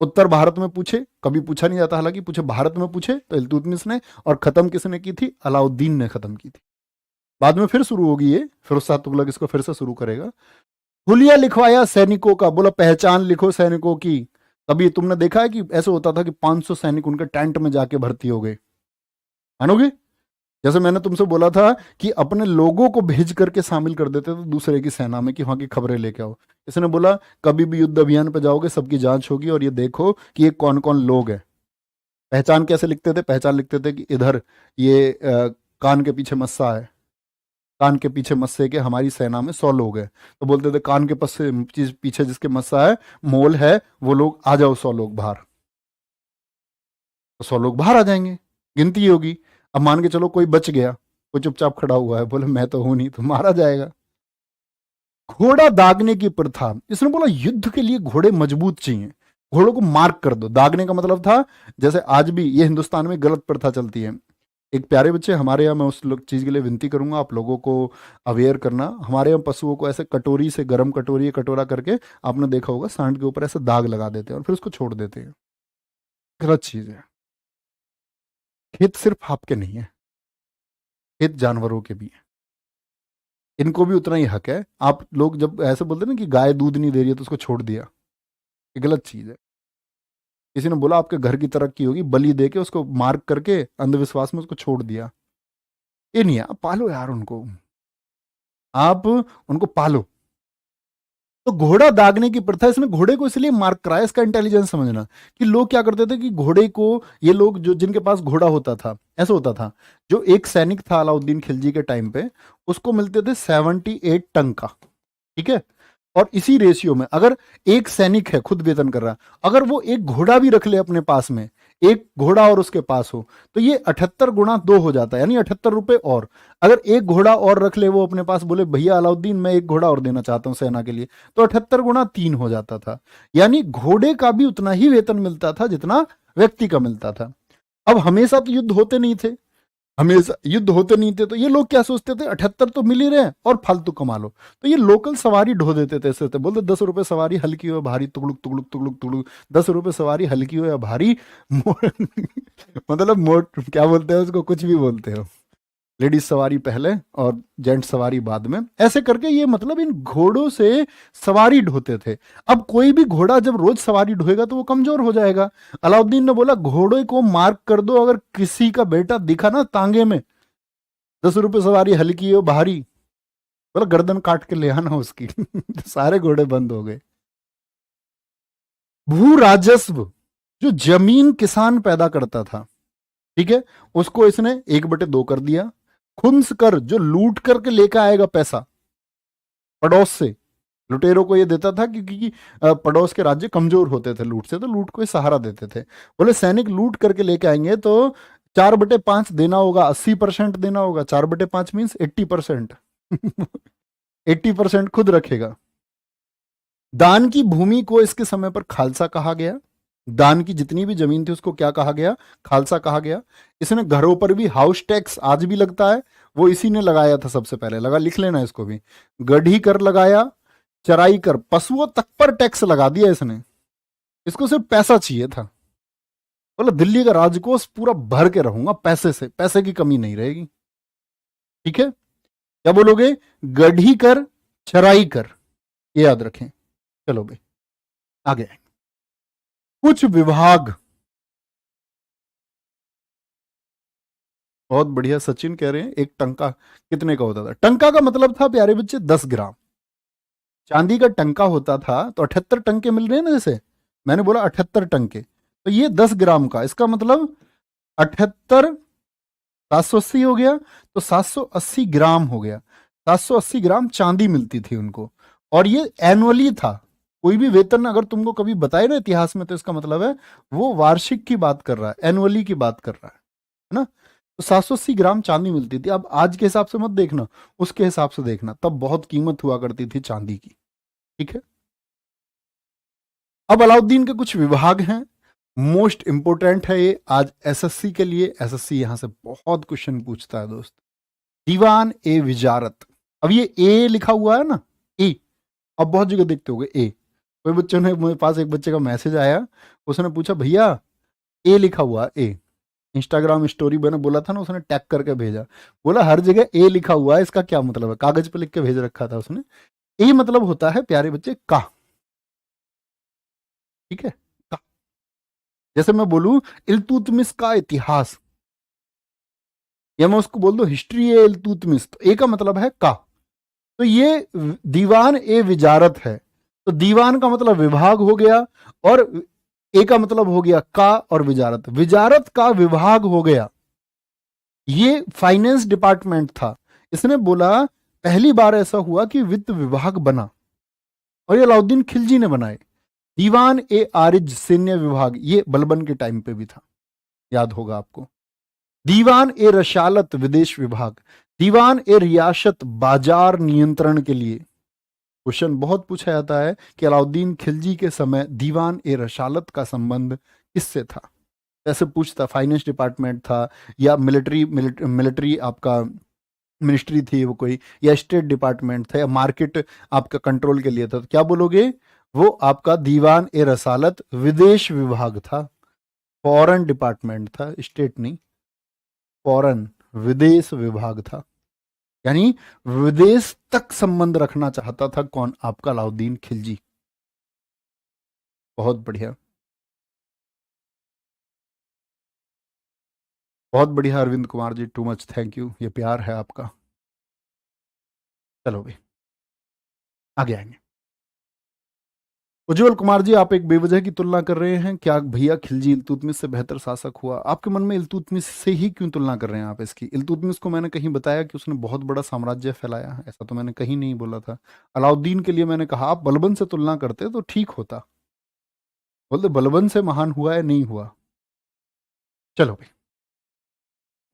उत्तर भारत में पूछे, कभी पूछा नहीं जाता, हालांकि पूछे भारत में पूछे तो इल्तुतमिश ने, और खत्म किसने की थी? अलाउद्दीन ने खत्म की थी। बाद में फिर शुरू होगी ये, फिरोज शाह तुगलक इसको फिर से शुरू करेगा। हुलिया लिखवाया सैनिकों का, बोला पहचान लिखो सैनिकों की। कभी तुमने देखा है कि ऐसे होता था कि 500 सैनिक उनके टेंट में जाके भर्ती हो गए? मानोगे? जैसे मैंने तुमसे बोला था कि अपने लोगों को भेज करके शामिल कर देते थे दूसरे की सेना में कि वहां की खबरें लेके आओ। इसने बोला कभी भी युद्ध अभियान पर जाओगे सबकी जांच होगी और ये देखो कि ये कौन कौन लोग हैं। पहचान कैसे लिखते थे? पहचान लिखते थे कि इधर ये कान के पीछे मस्सा है, कान के पीछे मस्से के हमारी सेना में 100 लोग हैं, तो बोलते थे कान के पीछे जिसके मस्सा है, मोल है, वो लोग आ जाओ 100 लोग बाहर। तो 100 लोग बाहर आ जाएंगे, गिनती होगी। अब मान के चलो कोई बच गया, कोई चुपचाप खड़ा हुआ है, बोले मैं तो हूं नहीं, तो मारा जाएगा। घोड़ा दागने की प्रथा, इसने बोला युद्ध के लिए घोड़े मजबूत चाहिए, घोड़ों को मार्क कर दो। दागने का मतलब था, जैसे आज भी ये हिंदुस्तान में गलत प्रथा चलती है। एक प्यारे बच्चे हमारे यहाँ, मैं उस चीज के लिए विनती करूंगा आप लोगों को अवेयर करना, हमारे यहाँ पशुओं को ऐसे कटोरी से, गर्म कटोरी कटोरा करके, आपने देखा होगा सांड के ऊपर ऐसे दाग लगा देते हैं और फिर उसको छोड़ देते हैं। गलत चीज है। खेत सिर्फ आपके नहीं है, खेत जानवरों के भी है, इनको भी उतना ही हक है। आप लोग जब ऐसे बोलते हैं ना कि गाय दूध नहीं दे रही है तो उसको छोड़ दिया, ये गलत चीज है। किसी ने बोला आपके घर की तरक्की होगी, बलि दे के उसको मार्क करके अंधविश्वास में उसको छोड़ दिया, ये नहीं है। आप पालो यार उनको, आप उनको पालो। तो घोड़ा दागने की प्रथा, इसने घोड़े को इसलिए मार्क कराया, इसका इंटेलिजेंस समझना कि लोग क्या करते थे कि घोड़े को, ये लोग जो जिनके पास घोड़ा होता था, ऐसा होता था, जो एक सैनिक था अलाउद्दीन खिलजी के टाइम पे, उसको मिलते थे 78 टंग का, ठीक है। और इसी रेशियो में अगर एक सैनिक है खुद वेतन कर रहा, अगर वो एक घोड़ा भी रख ले अपने पास में, एक घोड़ा और उसके पास हो, तो ये 78 गुणा 2 हो जाता है, यानी 78 रुपए। और अगर एक घोड़ा और रख ले वो अपने पास, बोले भैया अलाउद्दीन मैं एक घोड़ा और देना चाहता हूं सेना के लिए, तो 78 गुणा 3 हो जाता था। यानी घोड़े का भी उतना ही वेतन मिलता था जितना व्यक्ति का मिलता था। अब हमेशा तो युद्ध होते नहीं थे, हमेशा युद्ध होते नहीं थे, तो ये लोग क्या सोचते थे 78 तो मिल ही रहे हैं और फालतू कमा लो, तो ये लोकल सवारी ढो देते थे। ऐसे थे, बोलते 10 रुपए सवारी हल्की हो या भारी, तुगलुक तुगलुक तुगलुक तुगलुक, 10 रुपए सवारी हल्की हो या भारी, मतलब मोट क्या बोलते हैं उसको, कुछ भी बोलते हो, लेडीज सवारी पहले और जेंट सवारी बाद में, ऐसे करके ये मतलब इन घोड़ों से सवारी ढोते थे। अब कोई भी घोड़ा जब रोज सवारी ढोएगा तो वो कमजोर हो जाएगा। अलाउद्दीन ने बोला घोड़े को मार्क कर दो, अगर किसी का बेटा दिखा ना तांगे में, 10 रुपए सवारी हल्की हो भारी, बोला गर्दन काट के ले आना उसकी। तो सारे घोड़े बंद हो गए। भू राजस्व, जो जमीन किसान पैदा करता था, ठीक है, उसको इसने 1/2 कर दिया। खुम्स कर, जो लूट करके लेकर आएगा पैसा पड़ोस से, लुटेरों को ये देता था क्योंकि पड़ोस के राज्य कमजोर होते थे लूट से, तो लूट को सहारा देते थे। बोले सैनिक लूट करके लेके आएंगे तो 4/5 देना होगा, 80% देना होगा। 4/5 मीन्स 80%। 80% खुद रखेगा। दान की भूमि को इसके समय पर खालसा कहा गया। दान की जितनी भी जमीन थी उसको क्या कहा गया? खालसा कहा गया। इसने घरों पर भी हाउस टैक्स आज भी लगता है, वो इसी ने लगाया था सबसे पहले, लगा, लिख लेना इसको भी। गढ़ी कर लगाया, चराई कर, पशुओं तक पर टैक्स लगा दिया इसने। इसको सिर्फ पैसा चाहिए था, बोला दिल्ली का राजकोष पूरा भर के रहूंगा पैसे से, पैसे की कमी नहीं रहेगी। ठीक है, क्या बोलोगे? गढ़ी कर, चराई कर, ये याद रखें। चलो भाई आगे। कुछ विभाग, बहुत बढ़िया। सचिन कह रहे हैं एक टंका कितने का होता था? टंका का मतलब था प्यारे बच्चे 10 ग्राम। चांदी का टंका होता था तो 78 टंके मिल रहे हैं ना, जैसे मैंने बोला 78 टंके, तो ये 10 ग्राम का, इसका मतलब 78 780 हो गया, तो 780 ग्राम हो गया। 780 ग्राम चांदी मिलती थी उनको, और ये एनुअली था। कोई भी वेतन अगर तुमको कभी बताए ना इतिहास में, तो इसका मतलब है वो वार्षिक की बात कर रहा है, एनुअली की बात कर रहा है ना। तो 780 ग्राम चांदी मिलती थी। अब आज के हिसाब से मत देखना, उसके हिसाब से देखना, तब बहुत कीमत हुआ करती थी चांदी की। ठीक है, अब अलाउद्दीन के कुछ विभाग हैं, मोस्ट इंपोर्टेंट है ये आज एसएससी के लिए। एसएससी यहां से बहुत क्वेश्चन पूछता है दोस्त। दीवान ए विजारत, अब ये ए लिखा हुआ है ना, ए, अब बहुत जगह देखते होगे ए। कोई बच्चों ने, मेरे पास एक बच्चे का मैसेज आया, उसने पूछा भैया ए लिखा हुआ ए, इंस्टाग्राम स्टोरी मैंने बोला था ना, उसने टैग करके भेजा, बोला हर जगह ए लिखा हुआ है, इसका क्या मतलब है? कागज पे लिख के भेज रखा था उसने। ये मतलब होता है प्यारे बच्चे का, ठीक है, का। जैसे मैं बोलूं इल्तुतमिश का इतिहास, या मैं उसको बोल दूं हिस्ट्री ए इल्तुतमिश, तो ए का मतलब है का। तो ये दीवान ए विजारत है, तो दीवान का मतलब विभाग हो गया, और ए का मतलब हो गया का, और विजारत, विजारत का विभाग हो गया। ये फाइनेंस डिपार्टमेंट था। इसने बोला पहली बार ऐसा हुआ कि वित्त विभाग बना, और ये अलाउद्दीन खिलजी ने बनाए। दीवान ए आरिज सैन्य विभाग, ये बलबन के टाइम पे भी था, याद होगा आपको। दीवान ए रशालत विदेश विभाग, दीवान ए रियासत बाजार नियंत्रण के लिए। क्वेश्चन बहुत पूछा जाता है कि अलाउद्दीन खिलजी के समय दीवान ए रशालत का संबंध किससे था। ऐसे पूछता, फाइनेंस डिपार्टमेंट था, या मिलिट्री आपका मिनिस्ट्री थी वो कोई, या स्टेट डिपार्टमेंट था, या मार्केट आपका कंट्रोल के लिए था, तो क्या बोलोगे? वो आपका दीवान ए रसालत विदेश विभाग था, फॉरेन डिपार्टमेंट था, स्टेट नहीं, फॉरेन, विदेश विभाग था। यानी विदेश तक संबंध रखना चाहता था कौन? आपका अलाउद्दीन खिलजी। बहुत बढ़िया, बहुत बढ़िया Arvind Kumar ji, too much thank you, ये प्यार है आपका। चलो भाई आगे आएंगे। उज्जवल कुमार जी, आप एक बेवजह की तुलना कर रहे हैं, क्या भैया खिलजी इल्तुतमिश से बेहतर शासक हुआ? आपके मन में इल्तुतमिश से ही क्यों तुलना कर रहे हैं आप इसकी? इल्तुतमिश को मैंने कहीं बताया कि उसने बहुत बड़ा साम्राज्य फैलाया? ऐसा तो मैंने कहीं नहीं बोला था। अलाउद्दीन के लिए मैंने कहा आप बलबन से तुलना करते तो ठीक होता, बोलते बलबन से महान हुआ है, नहीं हुआ। चलो भाई,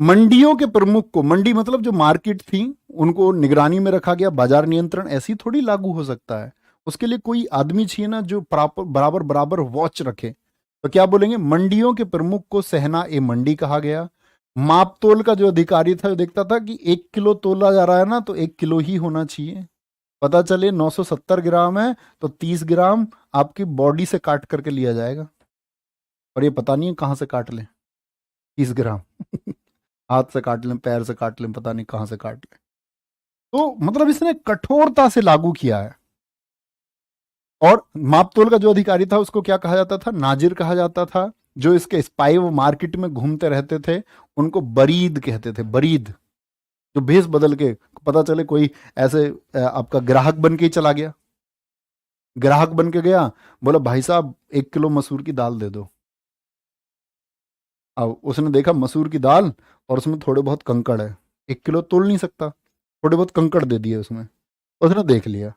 मंडियों के प्रमुख को, मंडी मतलब जो मार्केट थी, उनको निगरानी में रखा गया। बाजार नियंत्रण ऐसी थोड़ी लागू हो सकता है, उसके लिए कोई आदमी चाहिए ना जो बराबर बराबर वॉच रखे। तो क्या बोलेंगे? मंडियों के प्रमुख को सहना ए मंडी कहा गया। माप तोल का जो अधिकारी था, जो देखता था कि 1 किलो तोला जा रहा है ना, तो 1 किलो ही होना चाहिए। पता चले 970 ग्राम है तो 30 ग्राम आपकी बॉडी से काट करके लिया जाएगा, और ये पता नहीं है कहां से काट लें 30 ग्राम। हाथ से काट लें, पैर से काट लें, पता नहीं कहां से काट लें। तो मतलब इसने कठोरता से लागू किया है। और मापतोल का जो अधिकारी था उसको क्या कहा जाता था? नाजिर कहा जाता था। जो इसके स्पाई वो मार्केट में घूमते रहते थे उनको बरीद कहते थे, बरीद। जो भेष बदल के, पता चले कोई ऐसे आपका ग्राहक बन के ही चला गया, ग्राहक बन के गया, बोला भाई साहब 1 किलो मसूर की दाल दे दो। अब उसने देखा मसूर की दाल और उसमें थोड़े बहुत कंकड़ है, 1 किलो तोल नहीं सकता, थोड़े बहुत कंकड़ दे दिए उसमें। उसने देख लिया,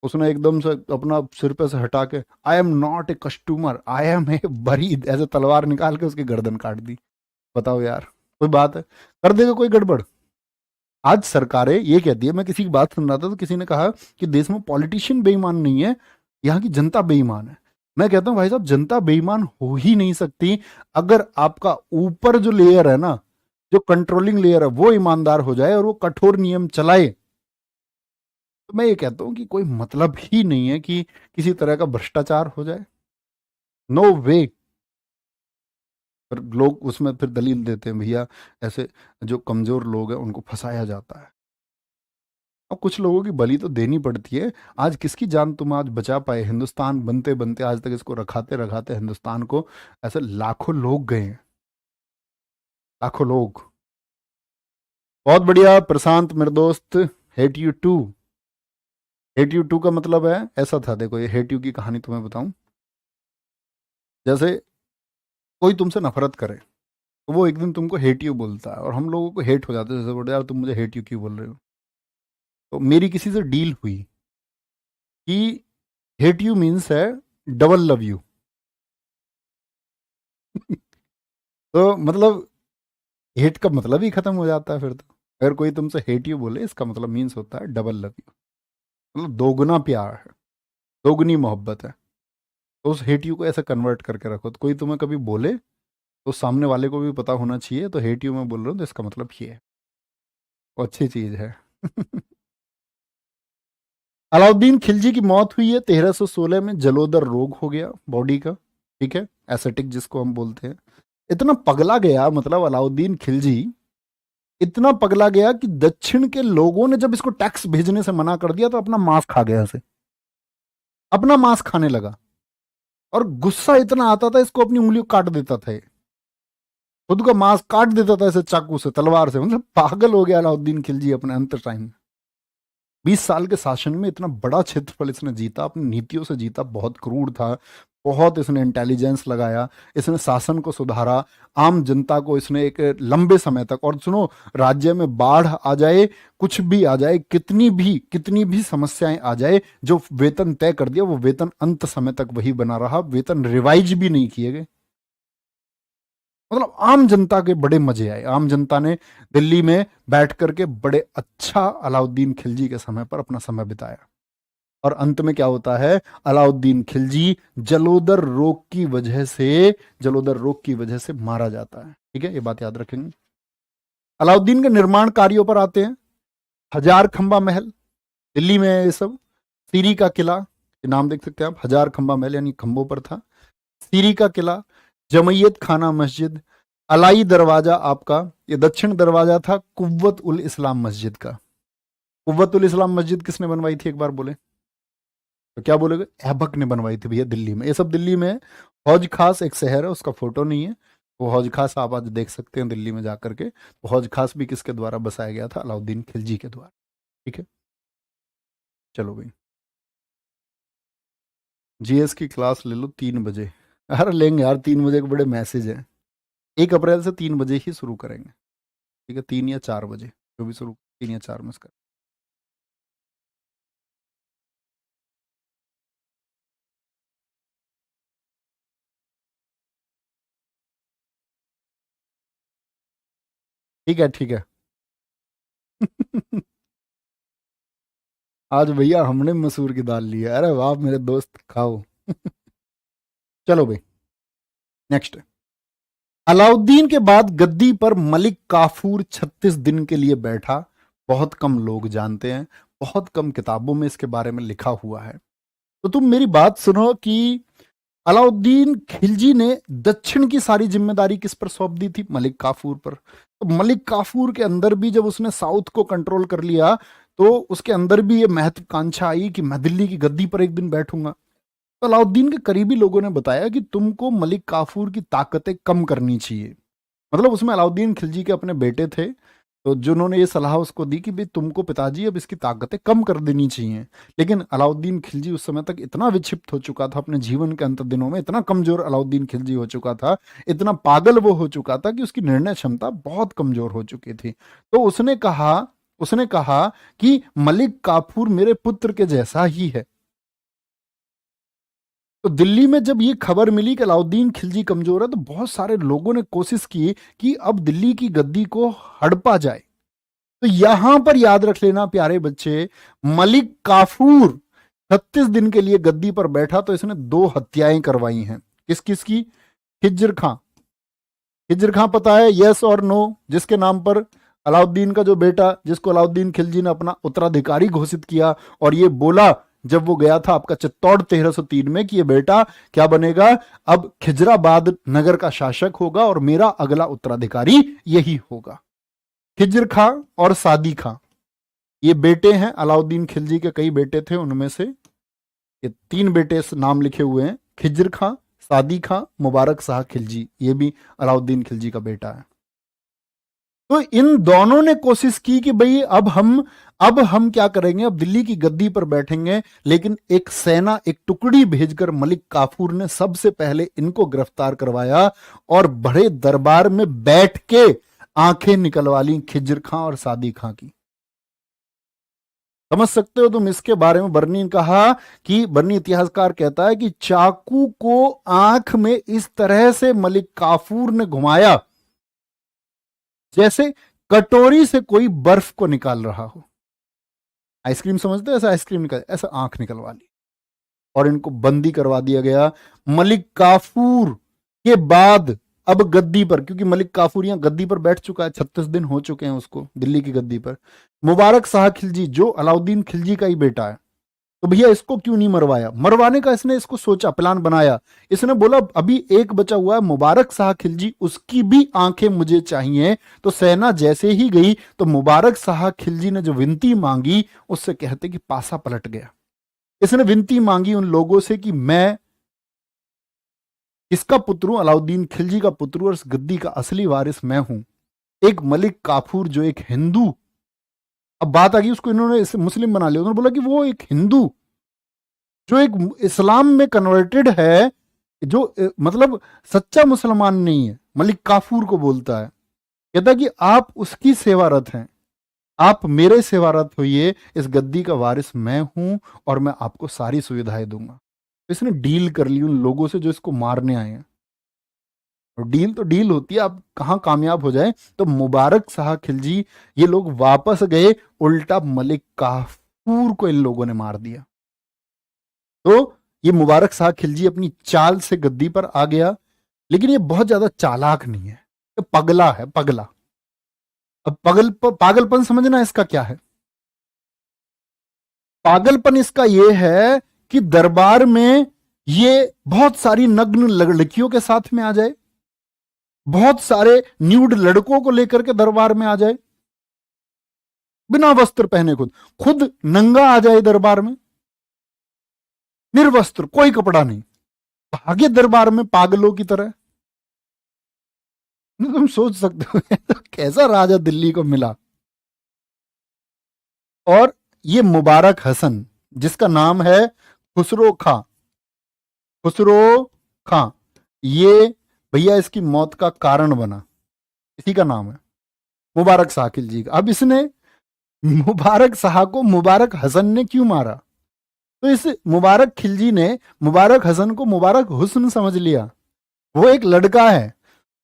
उसने एकदम से अपना सिर पे से हटा के, I am not a customer, I am a buried, ऐसे तलवार निकाल के उसकी गर्दन काट दी। बताओ यार, कोई बात है? कर देगा कोई गड़बड़? आज सरकारें ये कहती है, मैं किसी की बात सुन रहा था तो किसी ने कहा कि देश में पॉलिटिशियन बेईमान नहीं है, यहाँ की जनता बेईमान है। मैं कहता हूँ भाई साहब, जनता बेईमान हो ही नहीं सकती अगर आपका ऊपर जो लेयर है ना, जो कंट्रोलिंग लेयर है, वो ईमानदार हो जाए और वो कठोर नियम चलाए। तो मैं ये कहता हूं कि कोई मतलब ही नहीं है कि किसी तरह का भ्रष्टाचार हो जाए, नो वे। पर लोग उसमें फिर दलील देते हैं, भैया ऐसे जो कमजोर लोग हैं उनको फंसाया जाता है। अब कुछ लोगों की बलि तो देनी पड़ती है। आज किसकी जान तुम आज बचा पाए? हिंदुस्तान बनते बनते आज तक इसको रखाते रखाते हिंदुस्तान को ऐसे लाखों लोग गए हैं, लाखों लोग। बहुत बढ़िया प्रशांत मेरे दोस्त, hate you too. Hate you too का मतलब है ऐसा था, देखो ये हेट यू की कहानी तुम्हें बताऊं। जैसे कोई तुमसे नफरत करे तो वो एक दिन तुमको हेट यू बोलता है, और हम लोगों को हेट हो जाता है, जैसे बोलते यार तुम मुझे हेट यू क्यों बोल रहे हो। तो मेरी किसी से डील हुई कि हेट यू मीन्स है डबल लव यू। तो मतलब हेट का मतलब ही खत्म हो जाता है फिर तो। अगर कोई तुमसे हेट यू बोले इसका मतलब मीन्स होता है डबल लव यू, मतलब दोगुना प्यार है, दोगुनी मोहब्बत है। तो उस हेट यू को ऐसे कन्वर्ट करके रखो, तो कोई तुम्हें कभी बोले तो सामने वाले को भी पता होना चाहिए, तो हेट यू मैं बोल रहा हूँ तो इसका मतलब ये है, वो अच्छी चीज है। अलाउद्दीन खिलजी की मौत हुई है 1316 में, जलोदर रोग हो गया बॉडी का, ठीक है, एसेटिक जिसको हम बोलते हैं। इतना पगला गया मतलब अलाउद्दीन खिलजी इतना पगला गया कि दक्षिण के लोगों ने जब इसको टैक्स भेजने से मना कर दिया तो अपना मांस खा गया इसे, अपना मांस खाने लगा। और गुस्सा इतना आता था इसको अपनी उंगलियों काट देता था, खुद का मांस काट देता था ऐसे चाकू से, तलवार से। मतलब पागल हो गया अलाउद्दीन खिलजी अपने अंत टाइम में। 20 साल के शासन में इतना बड़ा क्षेत्रफल इसने जीता, अपनी नीतियों से जीता, बहुत क्रूर था, बहुत इसने इंटेलिजेंस लगाया, इसने शासन को सुधारा, आम जनता को इसने एक लंबे समय तक। और सुनो, राज्य में बाढ़ आ जाए, कुछ भी आ जाए, कितनी भी समस्याएं आ जाए, जो वेतन तय कर दिया वो वेतन अंत समय तक वही बना रहा, वेतन रिवाइज भी नहीं किए गए। मतलब आम जनता के बड़े मजे आए, आम जनता ने दिल्ली में बैठ करके बड़े अच्छा अलाउद्दीन खिलजी के समय पर अपना समय बिताया। और अंत में क्या होता है, अलाउद्दीन खिलजी जलोदर रोग की वजह से मारा जाता है। ठीक है, ये बात याद रखेंगे। अलाउद्दीन के निर्माण कार्यों पर आते हैं। हजार खंबा महल दिल्ली में है ये सब। सीरी का किला, ये नाम देख सकते हैं आप, हजार खंबा महल यानी खंबों पर था। सीरी का किला, जमैयत खाना मस्जिद, अलाई दरवाजा आपका, ये दक्षिण दरवाजा था कुव्वत उल इस्लाम मस्जिद का। कुव्वत उल इस्लाम मस्जिद किसने बनवाई थी, एक बार बोले तो क्या बोलेगे? ऐबक ने बनवाई थी भैया, दिल्ली में। ये सब दिल्ली में है। हौज खास एक शहर है, उसका फोटो नहीं है, वो हौज खास आप आज देख सकते हैं दिल्ली में जाकर के। तो हौज खास भी किसके द्वारा बसाया गया था? अलाउद्दीन खिलजी के द्वारा। ठीक है, चलो भाई, जीएस की क्लास ले लो 3 बजे। अरे लेंगे यार, 3 बजे के बड़े मैसेज है। 1 अप्रैल से 3 बजे ही शुरू करेंगे। ठीक है, 3 या 4 बजे, जो भी शुरू, 3 या 4 में कर। ठीक है, ठीक है। आज भैया हमने मसूर की दाल ली है। अरे वाह मेरे दोस्त, खाओ। चलो भाई, नेक्स्ट। अलाउद्दीन के बाद गद्दी पर मलिक काफूर 36 दिन के लिए बैठा। बहुत कम लोग जानते हैं, बहुत कम किताबों में इसके बारे में लिखा हुआ है। तो तुम मेरी बात सुनो कि अलाउद्दीन खिलजी ने दक्षिण की सारी जिम्मेदारी किस पर सौंप दी थी? मलिक काफूर पर। तो मलिक काफूर के अंदर भी जब उसने साउथ को कंट्रोल कर लिया, तो उसके अंदर भी ये महत्वाकांक्षा आई कि मैं दिल्ली की गद्दी पर एक दिन बैठूंगा। तो अलाउद्दीन के करीबी लोगों ने बताया कि तुमको मलिक काफूर की ताकतें कम करनी चाहिए। मतलब उसमें अलाउद्दीन खिलजी के अपने बेटे थे, तो जिन्होंने ये सलाह उसको दी कि भाई तुमको पिताजी अब इसकी ताकतें कम कर देनी चाहिए। लेकिन अलाउद्दीन खिलजी उस समय तक इतना विक्षिप्त हो चुका था, अपने जीवन के अंत दिनों में इतना कमजोर अलाउद्दीन खिलजी हो चुका था, इतना पागल वो हो चुका था कि उसकी निर्णय क्षमता बहुत कमजोर हो चुकी थी। तो उसने कहा कि मलिक काफूर मेरे पुत्र के जैसा ही है। तो दिल्ली में जब ये खबर मिली कि अलाउद्दीन खिलजी कमजोर है, तो बहुत सारे लोगों ने कोशिश की कि अब दिल्ली की गद्दी को हड़पा जाए। तो यहां पर याद रख लेना प्यारे बच्चे, मलिक काफूर 36 दिन के लिए गद्दी पर बैठा तो इसने 2 हत्याएं करवाई हैं। किस किस की? खिज्र खां। खिज्र खां पता है, यस और नो? जिसके नाम पर अलाउद्दीन का जो बेटा, जिसको अलाउद्दीन खिलजी ने अपना उत्तराधिकारी घोषित किया, और ये बोला जब वो गया था आपका चित्तौड़ 1303 में कि ये बेटा क्या बनेगा, अब खिजराबाद नगर का शासक होगा और मेरा अगला उत्तराधिकारी यही होगा। खिज्र खां और सादी खां, ये बेटे हैं अलाउद्दीन खिलजी के। कई बेटे थे, उनमें से ये 3 बेटे नाम लिखे हुए हैं, खिज्र खां, सादी खां, मुबारक शाह खिलजी। ये भी अलाउद्दीन खिलजी का बेटा है। तो इन दोनों ने कोशिश की कि भाई अब हम क्या करेंगे, अब दिल्ली की गद्दी पर बैठेंगे। लेकिन एक सेना, एक टुकड़ी भेजकर मलिक काफूर ने सबसे पहले इनको गिरफ्तार करवाया और बड़े दरबार में बैठ के आंखें निकलवा ली खिज्र खां और सादी खां की। समझ सकते हो तुम इसके बारे में? बर्नी कहा कि, बर्नी इतिहासकार कहता है कि चाकू को आंख में इस तरह से मलिक काफूर ने घुमाया जैसे कटोरी से कोई बर्फ को निकाल रहा हो। आइसक्रीम समझते हो? ऐसा आइसक्रीम निकाल, ऐसा आंख निकलवा ली और इनको बंदी करवा दिया गया। मलिक काफूर के बाद अब गद्दी पर, क्योंकि मलिक काफूर यहां गद्दी पर बैठ चुका है, 36 दिन हो चुके हैं उसको दिल्ली की गद्दी पर, मुबारक शाह खिलजी जो अलाउद्दीन खिलजी का ही बेटा है। तो भैया इसको क्यों नहीं मरवाया? मरवाने का इसने इसको सोचा, प्लान बनाया। इसने बोला अभी एक बचा हुआ है मुबारक शाह खिलजी, उसकी भी आंखें मुझे चाहिए। तो सेना जैसे ही गई तो मुबारक शाह खिलजी ने जो विनती मांगी, उससे कहते कि पासा पलट गया। इसने विनती मांगी उन लोगों से कि मैं इसका पुत्र हूं, अलाउद्दीन खिलजी का पुत्र हूं, और इस गद्दी का असली वारिस मैं हूं। एक मलिक काफूर जो एक हिंदू, अब बात आ गई, उसको इन्होंने इसे मुस्लिम बना लिया। उन्होंने बोला कि वो एक हिंदू जो एक इस्लाम में कन्वर्टेड है, जो मतलब सच्चा मुसलमान नहीं है, मलिक काफूर को बोलता है। कहता है कि आप उसकी सेवारत हैं, आप मेरे सेवारत होइए, इस गद्दी का वारिस मैं हूं और मैं आपको सारी सुविधाएं दूंगा। तो इसने डील कर ली उन लोगों से जो इसको मारने आए हैं। और डील तो डील होती है, आप कहां कामयाब हो जाए। तो मुबारक शाह खिलजी, ये लोग वापस गए, उल्टा मलिक काफूर को इन लोगों ने मार दिया। तो ये मुबारक शाह खिलजी अपनी चाल से गद्दी पर आ गया, लेकिन ये बहुत ज्यादा चालाक नहीं है, ये पगला है, पगला। अब पागलपन समझना इसका क्या है? पागलपन इसका ये है कि दरबार में ये बहुत सारी नग्न लड़कियों के साथ में आ जाए, बहुत सारे न्यूड लड़कों को लेकर के दरबार में आ जाए, बिना वस्त्र पहने, खुद खुद नंगा आ जाए दरबार में, निर्वस्त्र, कोई कपड़ा नहीं, भागे दरबार में पागलों की तरह। तुम सोच सकते हो तो कैसा राजा दिल्ली को मिला। और ये मुबारक हसन, जिसका नाम है खुसरो खां, खुसरो खां, ये भैया इसकी मौत का कारण बना, इसी का नाम है मुबारक शाह खिलजी का। अब इसने मुबारक शाह को मुबारक हसन ने क्यों मारा? तो इस मुबारक खिलजी ने मुबारक हसन को मुबारक हुस्न समझ लिया। वो एक लड़का है,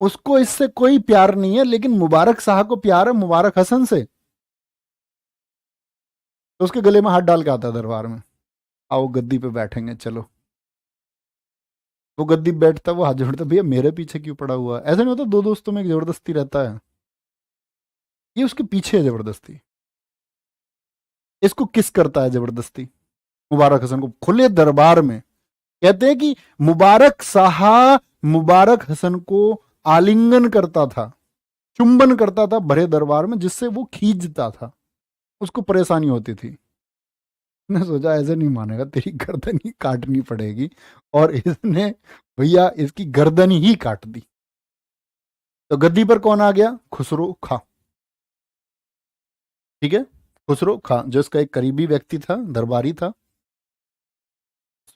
उसको इससे कोई प्यार नहीं है, लेकिन मुबारक शाह को प्यार है मुबारक हसन से। तो उसके गले में हाथ डाल के आता है दरबार में, आओ गद्दी पे बैठेंगे, चलो। वो गद्दी बैठता, वो हाथ जोड़ता, भैया मेरे पीछे क्यों पड़ा हुआ है? ऐसा नहीं होता दो दोस्तों में एक जबरदस्ती रहता है, ये उसके पीछे है जबरदस्ती, इसको किस करता है जबरदस्ती मुबारक हसन को खुले दरबार में। कहते हैं कि मुबारक शाह मुबारक हसन को आलिंगन करता था, चुंबन करता था भरे दरबार में, जिससे वो खींचता था, उसको परेशानी होती थी। ने सोचा ऐसे नहीं मानेगा, तेरी गर्दन ही काटनी पड़ेगी, और इसने भैया इसकी गर्दन ही काट दी। तो गद्दी पर कौन आ गया? खुसरो खां। ठीक है, खुसरो खां जो इसका एक करीबी व्यक्ति था, दरबारी था,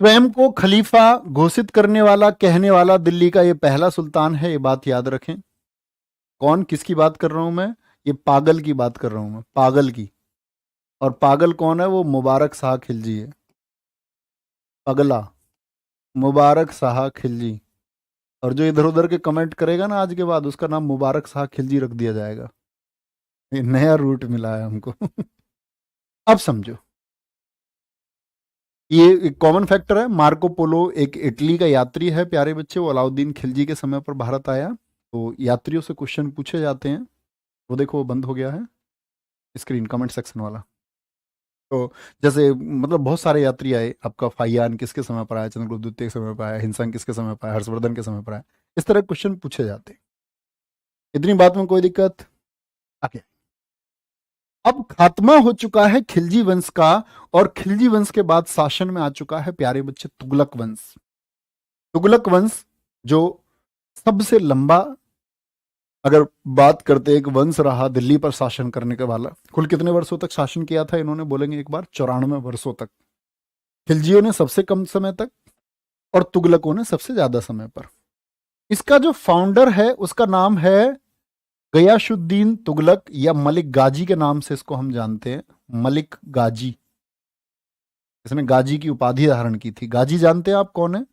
स्वयं को खलीफा घोषित करने वाला, कहने वाला दिल्ली का ये पहला सुल्तान है, ये बात याद रखें। कौन, किसकी बात कर रहा हूं मैं? ये पागल की बात कर रहा हूं मैं, पागल की। और पागल कौन है? वो मुबारक शाह खिलजी है, पगला मुबारक शाह खिलजी। और जो इधर उधर के कमेंट करेगा ना आज के बाद, उसका नाम मुबारक शाह खिलजी रख दिया जाएगा। ये नया रूट मिला है हमको। अब समझो, ये एक कॉमन फैक्टर है। मार्को पोलो एक इटली का यात्री है प्यारे बच्चे, वो अलाउद्दीन खिलजी के समय पर भारत आया। तो यात्रियों से क्वेश्चन पूछे जाते हैं, वो देखो वो बंद हो गया है स्क्रीन, कमेंट सेक्शन वाला। तो जैसे मतलब बहुत सारे यात्री आए, आपका फाहियान किसके समय पर आया, चंद्रगुप्त द्वितीय के समय पर आया, हिंसन किसके समय पर आया, हर्षवर्धन के समय पर आया, इस तरह क्वेश्चन पूछे जाते हैं। इतनी बात में कोई दिक्कत? आगे अब खात्मा हो चुका है खिलजी वंश का, और खिलजी वंश के बाद शासन में आ चुका है प्यारे बच्चे तुगलक वंश। तुगलक वंश जो सबसे लंबा, अगर बात करते एक वंश रहा दिल्ली पर शासन करने के वाला, कुल कितने वर्षों तक शासन किया था इन्होंने? बोलेंगे एक बार, 94 वर्षों तक। खिलजियों ने सबसे कम समय तक, और तुगलकों ने सबसे ज्यादा समय पर। इसका जो फाउंडर है उसका नाम है गयासुद्दीन तुगलक, या मलिक गाजी के नाम से इसको हम जानते हैं, मलिक गाजी। इसने गाजी की उपाधि धारण की थी। गाजी जानते हैं आप कौन है?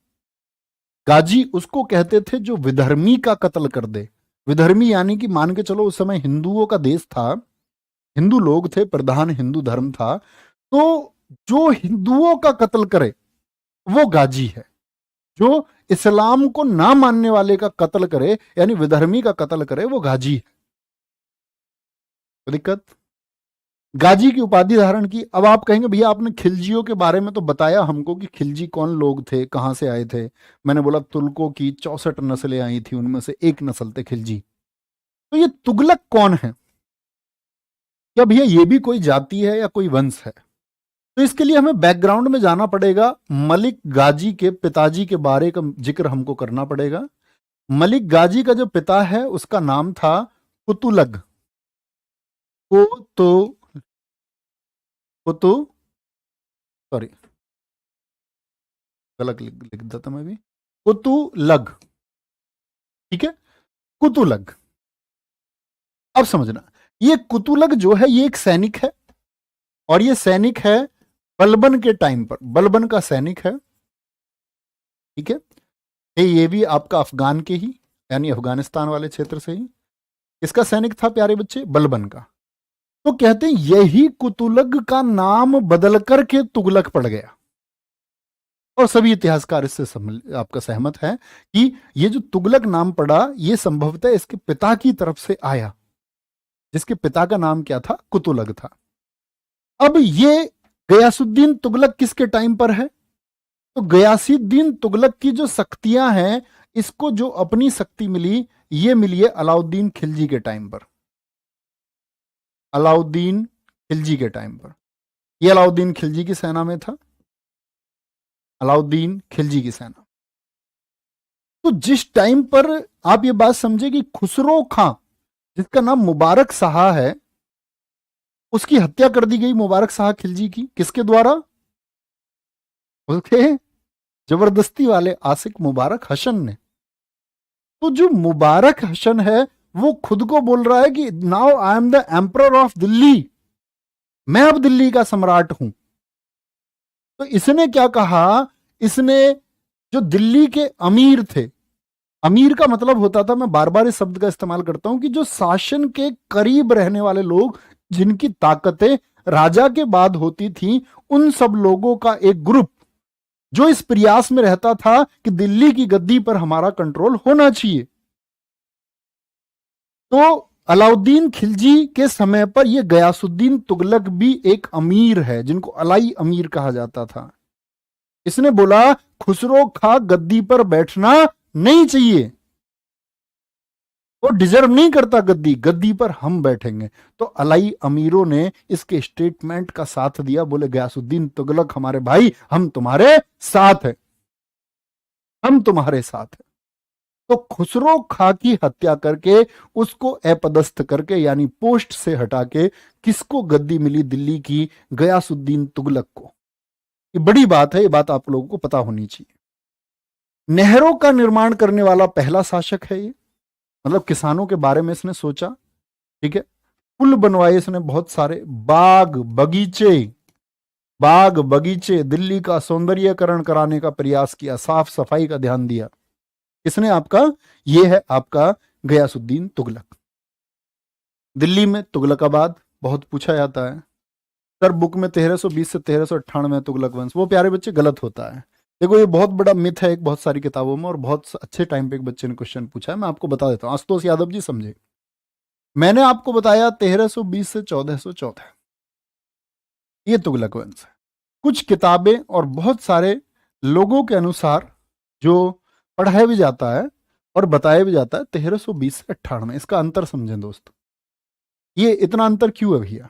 गाजी उसको कहते थे जो विधर्मी का कत्ल कर दे। विधर्मी यानी कि मान के चलो उस समय हिंदुओं का देश था, हिंदू लोग थे, प्रधान हिंदू धर्म था, तो जो हिंदुओं का कत्ल करे वो गाजी है। जो इस्लाम को ना मानने वाले का कत्ल करे, यानी विधर्मी का कत्ल करे, वो गाजी है। तो दिक्कत गाजी की उपाधि धारण की। अब आप कहेंगे भैया आपने खिलजियों के बारे में तो बताया हमको कि खिलजी कौन लोग थे, कहां से आए थे। मैंने बोला तुर्कों की 64 नस्लें आई थी, उनमें से एक नस्ल थे खिलजी। तो ये तुगलक कौन है? क्या भैया ये भी कोई जाति है या कोई वंश है? तो इसके लिए हमें बैकग्राउंड में जाना पड़ेगा, मलिक गाजी के पिताजी के बारे का जिक्र हमको करना पड़ेगा। मलिक गाजी का जो पिता है उसका नाम था कुतुलग। कुतु कुतु सॉरी, गलत लिख देता मैं भी। कुतुलग, ठीक है, कुतुलग। अब समझना, ये कुतुलग जो है ये एक सैनिक है, और ये सैनिक है बलबन के टाइम पर, बलबन का सैनिक है, ठीक है। ये भी आपका अफगान के ही, यानी अफगानिस्तान वाले क्षेत्र से ही इसका सैनिक था प्यारे बच्चे, बलबन का। तो कहते हैं यही कुतुलग का नाम बदल करके तुगलक पड़ गया। और सभी इतिहासकार इससे आपका सहमत है कि ये जो तुगलक नाम पड़ा ये संभवतः इसके पिता की तरफ से आया, जिसके पिता का नाम क्या था? कुतुलग था। अब ये गयासुद्दीन तुगलक किसके टाइम पर है? तो गयासुद्दीन तुगलक की जो शक्तियां हैं, इसको जो अपनी शक्ति मिली, ये मिली है अलाउद्दीन खिलजी के टाइम पर। अलाउद्दीन खिलजी के टाइम पर, ये अलाउद्दीन खिलजी की सेना में था, अलाउद्दीन खिलजी की सेना। तो जिस टाइम पर आप ये बात समझे कि खुसरो खां, जिसका नाम मुबारक शाह है, उसकी हत्या कर दी गई मुबारक शाह खिलजी की, किसके द्वारा? उसके जबरदस्ती वाले आशिक मुबारक हसन ने। तो जो मुबारक हसन है वो खुद को बोल रहा है कि now I am the emperor of Delhi, मैं अब दिल्ली का सम्राट हूं। तो इसने क्या कहा? इसने जो दिल्ली के अमीर थे, अमीर का मतलब होता था, मैं बार बार इस शब्द का इस्तेमाल करता हूं, कि जो शासन के करीब रहने वाले लोग, जिनकी ताकतें राजा के बाद होती थी, उन सब लोगों का एक ग्रुप जो इस प्रयास में रहता था कि दिल्ली की गद्दी पर हमारा कंट्रोल होना चाहिए। तो अलाउद्दीन खिलजी के समय पर यह गयासुद्दीन तुगलक भी एक अमीर है, जिनको अलाई अमीर कहा जाता था। इसने बोला खुसरो खां गद्दी पर बैठना नहीं चाहिए, वो डिजर्व नहीं करता गद्दी, गद्दी पर हम बैठेंगे। तो अलाई अमीरों ने इसके स्टेटमेंट का साथ दिया, बोले गयासुद्दीन तुगलक हमारे भाई, हम तुम्हारे साथ हैं, हम तुम्हारे साथ हैं। तो खुसरो खां की हत्या करके, उसको अपदस्थ करके, यानी पोस्ट से हटा के, किसको गद्दी मिली दिल्ली की? गयासुद्दीन तुगलक को। ये बड़ी बात है, ये बात आप लोगों को पता होनी चाहिए। नहरों का निर्माण करने वाला पहला शासक है ये, मतलब किसानों के बारे में इसने सोचा, ठीक है। पुल बनवाए इसने बहुत सारे, बाग बगीचे, दिल्ली का सौंदर्यकरण कराने का प्रयास किया, साफ सफाई का ध्यान दिया। किसने? आपका ये है आपका गयासुद्दीन तुगलक। दिल्ली में तुगलकाबाद बहुत पूछा जाता है सर, बुक में 1320 से 1398 तुगलक वंश, वो प्यारे बच्चे गलत होता है। देखो ये बहुत बड़ा मिथ है एक, बहुत सारी किताबों में, और बहुत अच्छे टाइम पे एक बच्चे ने क्वेश्चन पूछा है, मैं आपको बता देता हूं। आशुतोष यादव जी समझे, मैंने आपको बताया 1320 से 1414 ये तुगलक वंश है। कुछ किताबें और बहुत सारे लोगों के अनुसार जो पढ़ाया भी जाता है और बताया भी जाता है 1320 से 98। इसका अंतर समझें दोस्त, ये इतना अंतर क्यों है भैया?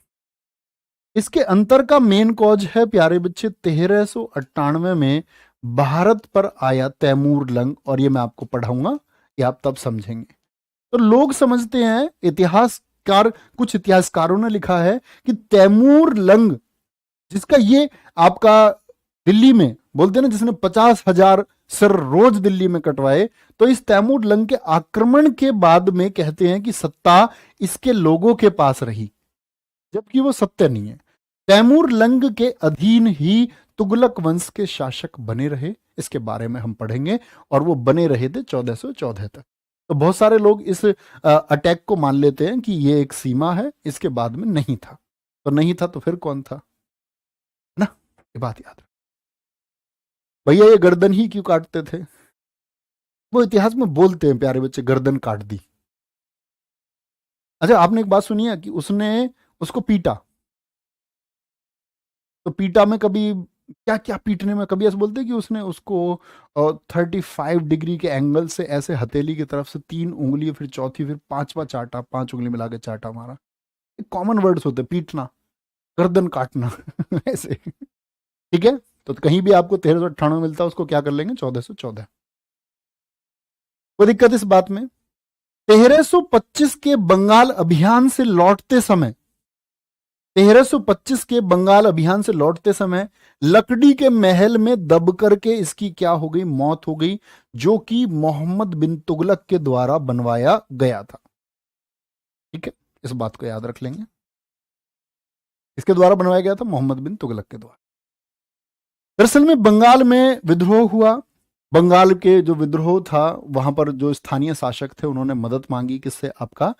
इसके अंतर का मेन कॉज है प्यारे बच्चे, 1398 में भारत पर आया तैमूर लंग, और ये मैं आपको पढ़ाऊंगा, ये आप तब समझेंगे। तो लोग समझते हैं, इतिहासकार, कुछ इतिहासकारों ने लिखा है कि तैमूर लंग, जिसका ये आपका दिल्ली में बोलते हैं ना, जिसने 50,000 सर रोज दिल्ली में कटवाए, तो इस तैमूर लंग के आक्रमण के बाद में कहते हैं कि सत्ता इसके लोगों के पास रही, जबकि वो सत्य नहीं है। तैमूर लंग के अधीन ही तुगलक वंश के शासक बने रहे, इसके बारे में हम पढ़ेंगे, और वो बने रहे थे 1414 तक। तो बहुत सारे लोग इस अटैक को मान लेते हैं कि ये एक सीमा है, इसके बाद में नहीं था। तो नहीं था तो फिर कौन था ना, ये बात याद रख। भैया ये गर्दन ही क्यों काटते थे? वो इतिहास में बोलते हैं प्यारे बच्चे, गर्दन काट दी। अच्छा आपने एक बात सुनी है कि उसने उसको पीटा, तो पीटा में कभी क्या क्या पीटने में, कभी ऐसे बोलते कि उसने उसको 35 डिग्री के एंगल से ऐसे हथेली की तरफ से 3 उंगली, फिर चौथी, फिर पांचवा चाटा, 5 उंगली मिला के चाटा मारा। कॉमन वर्ड्स होते, पीटना, गर्दन काटना ऐसे। ठीक है, तो कहीं भी आपको 1398 मिलता है, उसको क्या कर लेंगे, 1414। कोई दिक्कत इस बात में? 1325 के बंगाल अभियान से लौटते समय, 1325 के बंगाल अभियान से लौटते समय लकड़ी के महल में दब करके इसकी क्या हो गई, मौत हो गई, जो कि मोहम्मद बिन तुगलक के द्वारा बनवाया गया था। ठीक है, इस बात को याद रख लेंगे। इसके द्वारा बनवाया गया था, मोहम्मद बिन तुगलक के द्वारा। दरअसल में बंगाल में विद्रोह हुआ। बंगाल के जो विद्रोह था, वहां पर जो स्थानीय शासक थे उन्होंने मदद मांगी, किससे, आपका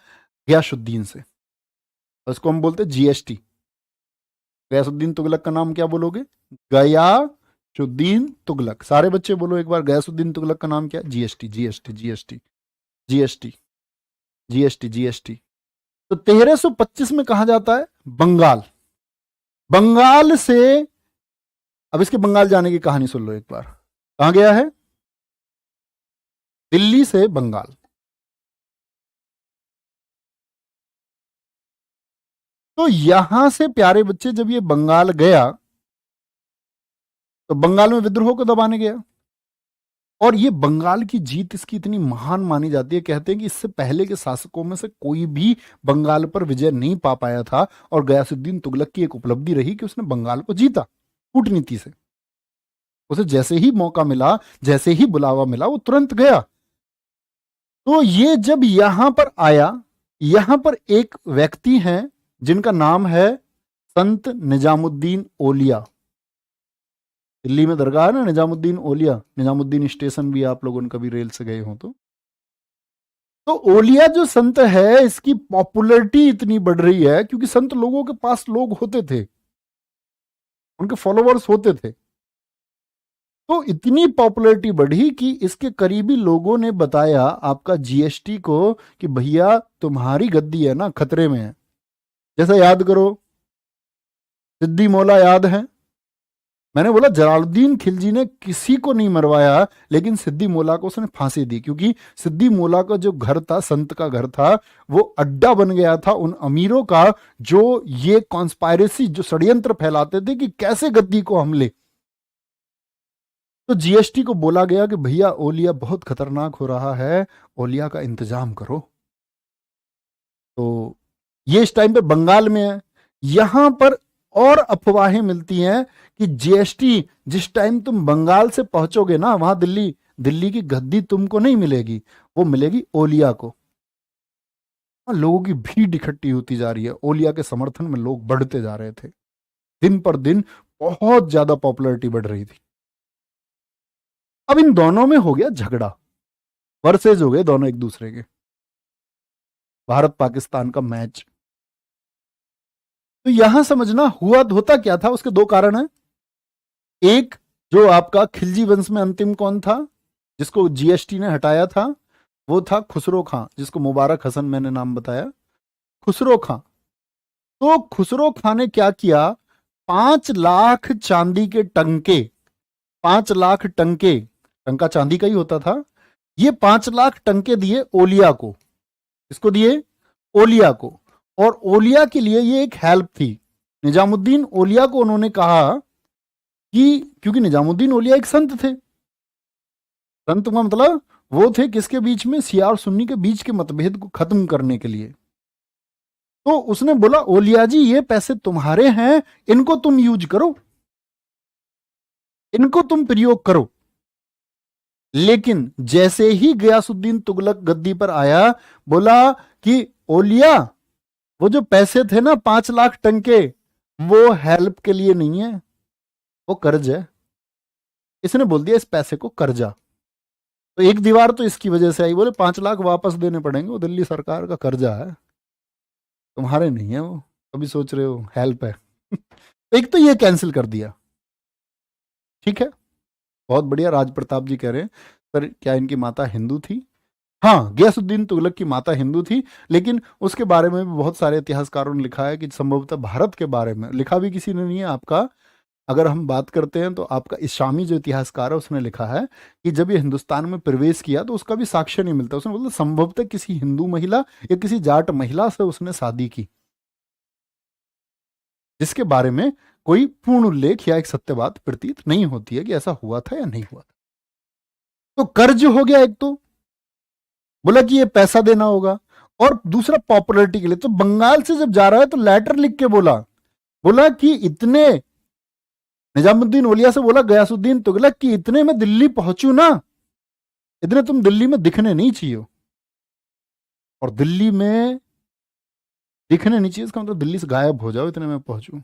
गयासुद्दीन से। उसको हम बोलते जीएसटी। गयासुद्दीन तुगलक का नाम क्या बोलोगे, गयासुद्दीन तुगलक। सारे बच्चे बोलो एक बार, गयासुद्दीन तुगलक का नाम क्या, GST, GST, GST, GST, GST, GST. तो 1325 में कहा जाता है बंगाल। बंगाल से, अब इसके बंगाल जाने की कहानी सुन लो एक बार। कहां गया है, दिल्ली से बंगाल। तो यहां से प्यारे बच्चे जब ये बंगाल गया, तो बंगाल में विद्रोह को दबाने गया। और ये बंगाल की जीत इसकी इतनी महान मानी जाती है, कहते हैं कि इससे पहले के शासकों में से कोई भी बंगाल पर विजय नहीं पा पाया था, और गयासुद्दीन तुगलक की एक उपलब्धि रही कि उसने बंगाल को जीता कूटनीति से। उसे जैसे ही मौका मिला, जैसे ही बुलावा मिला, वो तुरंत गया। तो ये जब यहां पर आया, यहां पर एक व्यक्ति हैं जिनका नाम है संत निजामुद्दीन ओलिया। दिल्ली में दरगाह है ना निजामुद्दीन ओलिया, निजामुद्दीन स्टेशन भी, आप लोगों ने कभी रेल से गए हो तो ओलिया जो संत है, इसकी पॉपुलैरिटी इतनी बढ़ रही है क्योंकि संत लोगों के पास लोग होते थे, उनके फॉलोअर्स होते थे। तो इतनी पॉपुलैरिटी बढ़ी कि इसके करीबी लोगों ने बताया आपका जीएसटी को कि भैया तुम्हारी गद्दी है ना खतरे में है। जैसा याद करो, सिद्दी मौला याद है, मैंने बोला जलालुद्दीन खिलजी ने किसी को नहीं मरवाया, लेकिन सिद्दी मौला को उसने फांसी दी, क्योंकि सिद्दी मौला का जो घर था, संत का घर था, वो अड्डा बन गया था उन अमीरों का जो ये कॉन्स्पायरेसी, जो षड्यंत्र फैलाते थे कि कैसे गद्दी को हम ले। तो जीएसटी को बोला गया कि भैया ओलिया बहुत खतरनाक हो रहा है, ओलिया का इंतजाम करो। तो ये इस टाइम पे बंगाल में है। यहां पर और अफवाहें मिलती हैं कि जीएसटी जिस टाइम तुम बंगाल से पहुंचोगे ना, वहां दिल्ली की गद्दी तुमको नहीं मिलेगी, वो मिलेगी ओलिया को। लोगों की भीड़ इकट्ठी होती जा रही है, ओलिया के समर्थन में लोग बढ़ते जा रहे थे, दिन पर दिन बहुत ज्यादा पॉपुलैरिटी बढ़ रही थी। अब इन दोनों में हो गया झगड़ा, वर्सेज हो गए दोनों एक दूसरे के, भारत पाकिस्तान का मैच। तो यहां समझना होता क्या था, उसके दो कारण हैं। एक, जो आपका खिलजी वंश में अंतिम कौन था जिसको जीएसटी ने हटाया था, वो था खुसरो खां, जिसको मुबारक हसन मैंने नाम बताया, खुसरो खां। तो खुसरो खां ने क्या किया, 5 लाख चांदी के टंके, 5 लाख टंके, टंका चांदी का ही होता था, ये 5 लाख टंके दिए ओलिया को। इसको दिए ओलिया को, और ओलिया के लिए ये एक हेल्प थी। निजामुद्दीन ओलिया को उन्होंने कहा कि, क्योंकि निजामुद्दीन ओलिया एक संत थे, संत का मतलब वो थे किसके बीच में, शिया और सुन्नी के बीच के मतभेद को खत्म करने के लिए। तो उसने बोला ओलिया जी ये पैसे तुम्हारे हैं, इनको तुम यूज करो, इनको तुम प्रयोग करो। लेकिन जैसे ही गयासुद्दीन तुगलक गद्दी पर आया, बोला कि ओलिया वो जो पैसे थे ना 5 लाख टंके, वो हेल्प के लिए नहीं है, वो कर्ज है। इसने बोल दिया इस पैसे को कर्जा। तो एक दीवार तो इसकी वजह से आई, बोले 5 लाख वापस देने पड़ेंगे, वो दिल्ली सरकार का कर्जा है, तुम्हारे नहीं है वो, अभी सोच रहे हो हेल्प है। एक तो ये कैंसिल कर दिया। ठीक है, बहुत बढ़िया। राज प्रताप जी कह रहे हैं सर क्या इनकी माता हिंदू थी? हाँ, गयासुद्दीन तुगलक की माता हिंदू थी, लेकिन उसके बारे में भी बहुत सारे इतिहासकारों ने लिखा है कि संभवतः भारत के बारे में लिखा भी किसी ने नहीं है, आपका अगर हम बात करते हैं तो आपका इस्लामी जो इतिहासकार है उसने लिखा है कि जब ये हिंदुस्तान में प्रवेश किया तो उसका भी साक्ष्य नहीं मिलता। उसने बोला संभवतः किसी हिंदू महिला या किसी जाट महिला से उसने शादी की, जिसके बारे में कोई पूर्ण उल्लेख या एक सत्य बात प्रतीत नहीं होती है कि ऐसा हुआ था या नहीं हुआ था। तो कर्ज हो गया एक, तो बोला कि ये पैसा देना होगा, और दूसरा पॉपुलैरिटी के लिए। तो बंगाल से जब जा रहा है तो लेटर लिख के बोला कि इतने, निजामुद्दीन औलिया से बोला गयासुद्दीन तुगलक कि इतने में दिल्ली पहुंचू ना, इतने तुम दिल्ली में दिखने नहीं चाहिए, और दिल्ली में दिखने नहीं चाहिए इसका मतलब दिल्ली से गायब हो जाओ इतने में पहुंचू।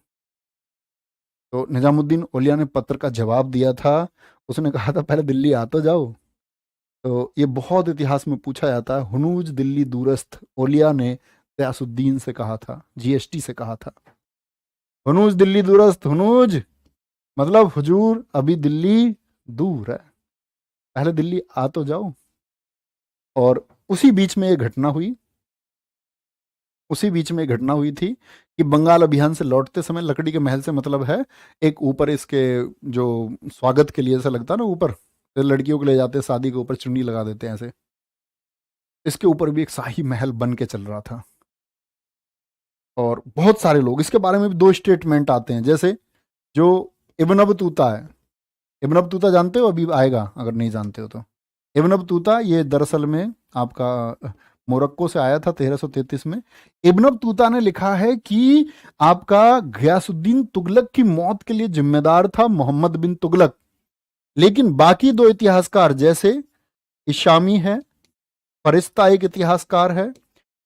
तो निजामुद्दीन औलिया ने पत्र का जवाब दिया था। उसने कहा था पहले दिल्ली आ तो जाओ। तो ये बहुत इतिहास में पूछा जाता है, हुनूज दिल्ली दूरस्थ औलिया ने गयासुद्दीन से कहा था, जीएसटी से कहा था। हुनूज दिल्ली दूरस्थ, हुनूज मतलब हुजूर अभी दिल्ली दूर है, पहले दिल्ली आ तो जाओ। और उसी बीच में ये घटना हुई, थी कि बंगाल अभियान से लौटते समय लकड़ी के महल से मतलब है एक ऊपर इसके जो स्वागत के लिए ऐसा लगता है ना, ऊपर लड़कियों को ले जाते हैं शादी के ऊपर चुन्नी लगा देते हैं ऐसे, इसके ऊपर भी एक शाही महल बन के चल रहा था। और बहुत सारे लोग, इसके बारे में भी 2 स्टेटमेंट आते हैं, जैसे जो इब्न बतूता है, इब्न बतूता जानते हो, अभी आएगा अगर नहीं जानते हो तो। इब्न बतूता ये दरअसल में आपका मोरक्को से आया था 1333 में। इब्न बतूता ने लिखा है कि आपका गयासुद्दीन तुगलक की मौत के लिए जिम्मेदार था मोहम्मद बिन तुगलक, लेकिन बाकी 2 इतिहासकार जैसे इशामी है, फरिश्ता एक इतिहासकार है,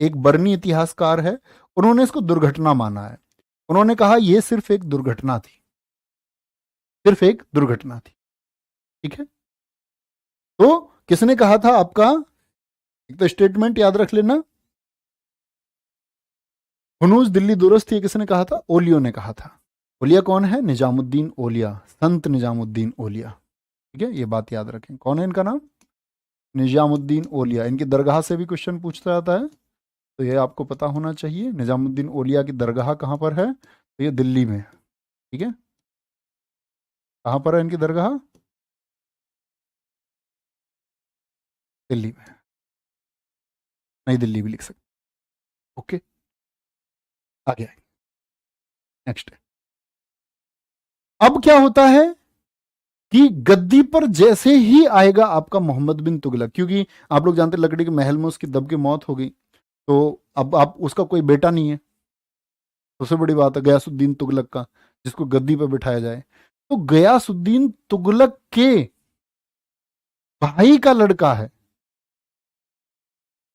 एक बर्नी इतिहासकार है, उन्होंने इसको दुर्घटना माना है। उन्होंने कहा यह सिर्फ एक दुर्घटना थी, सिर्फ एक दुर्घटना थी। ठीक है, तो किसने कहा था आपका, एक तो स्टेटमेंट याद रख लेना, हुनूज दिल्ली दुरस्थ, ये किसने कहा था, ओलियो ने कहा था। ओलिया कौन है, निजामुद्दीन औलिया, संत निजामुद्दीन औलिया। ठीक है, ये बात याद रखें, कौन है इनका नाम, निजामुद्दीन औलिया। इनकी दरगाह से भी क्वेश्चन पूछता जाता है, तो ये आपको पता होना चाहिए। निजामुद्दीन औलिया की दरगाह कहाँ पर है, तो ये दिल्ली में है। ठीक है, कहाँ पर है इनकी दरगाह, दिल्ली में, नई दिल्ली भी लिख सकते। ओके, आगे आए, नेक्स्ट। अब क्या होता है कि गद्दी पर जैसे ही आएगा आपका मोहम्मद बिन तुगलक, क्योंकि आप लोग जानते लकड़ी के महल में उसकी दब के मौत हो गई, तो अब आप उसका कोई बेटा नहीं है, सबसे बड़ी बात है गयासुद्दीन तुगलक का, जिसको गद्दी पर बिठाया जाए। तो गयासुद्दीन तुगलक के भाई का लड़का है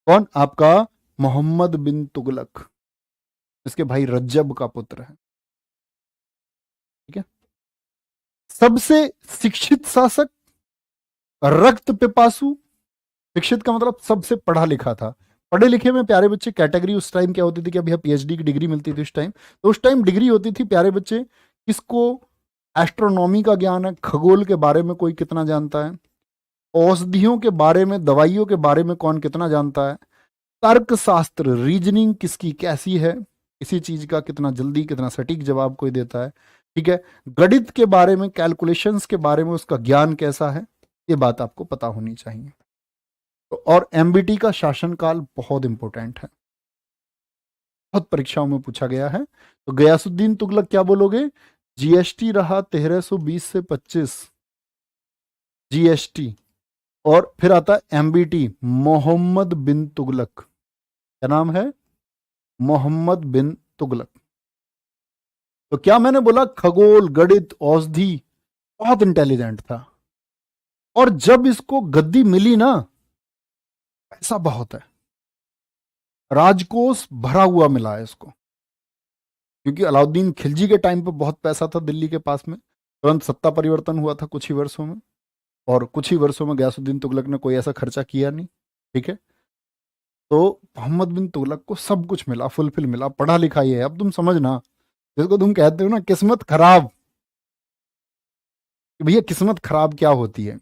कौन, आपका मोहम्मद बिन तुगलक, इसके भाई रज्जब का पुत्र है। ठीक है, सबसे शिक्षित शासक, रक्त पिपासु, शिक्षित का मतलब सबसे पढ़ा लिखा था। पढ़े लिखे में प्यारे बच्चे कैटेगरी उस टाइम क्या होती थी कि अभी पीएचडी की डिग्री मिलती थी उस टाइम, तो उस टाइम डिग्री होती थी प्यारे बच्चे, किसको एस्ट्रोनॉमी का ज्ञान है, खगोल के बारे में कोई कितना जानता है, औषधियों के बारे में, दवाइयों के बारे में कौन कितना जानता है, तर्क शास्त्र, रीजनिंग किसकी कैसी है, किसी चीज का कितना जल्दी कितना सटीक जवाब कोई देता है। ठीक है, गणित के बारे में, कैलकुलेशंस के बारे में उसका ज्ञान कैसा है, ये बात आपको पता होनी चाहिए। तो और एमबीटी का शासनकाल बहुत इंपॉर्टेंट है, बहुत परीक्षाओं में पूछा गया है। तो गयासुद्दीन तुगलक क्या बोलोगे, जीएसटी रहा 1320 से 25, जीएसटी, और फिर आता है एमबीटी, मोहम्मद बिन तुगलक, क्या नाम है, मोहम्मद बिन तुगलक। तो क्या मैंने बोला, खगोल, गणित, औषधि, बहुत इंटेलिजेंट था। और जब इसको गद्दी मिली ना, पैसा बहुत है, राजकोष भरा हुआ मिला है इसको, क्योंकि अलाउद्दीन खिलजी के टाइम पे बहुत पैसा था दिल्ली के पास में, तुरंत सत्ता परिवर्तन हुआ था कुछ ही वर्षों में, और कुछ ही वर्षों में गयासुद्दीन तुगलक ने कोई ऐसा खर्चा किया नहीं। ठीक है, तो मोहम्मद बिन तुगलक को सब कुछ मिला, फुलफिल मिला, पढ़ा लिखा ही है। अब तुम समझना, जिसको तुम कहते हो ना किस्मत खराब, भैया किस्मत खराब क्या होती है।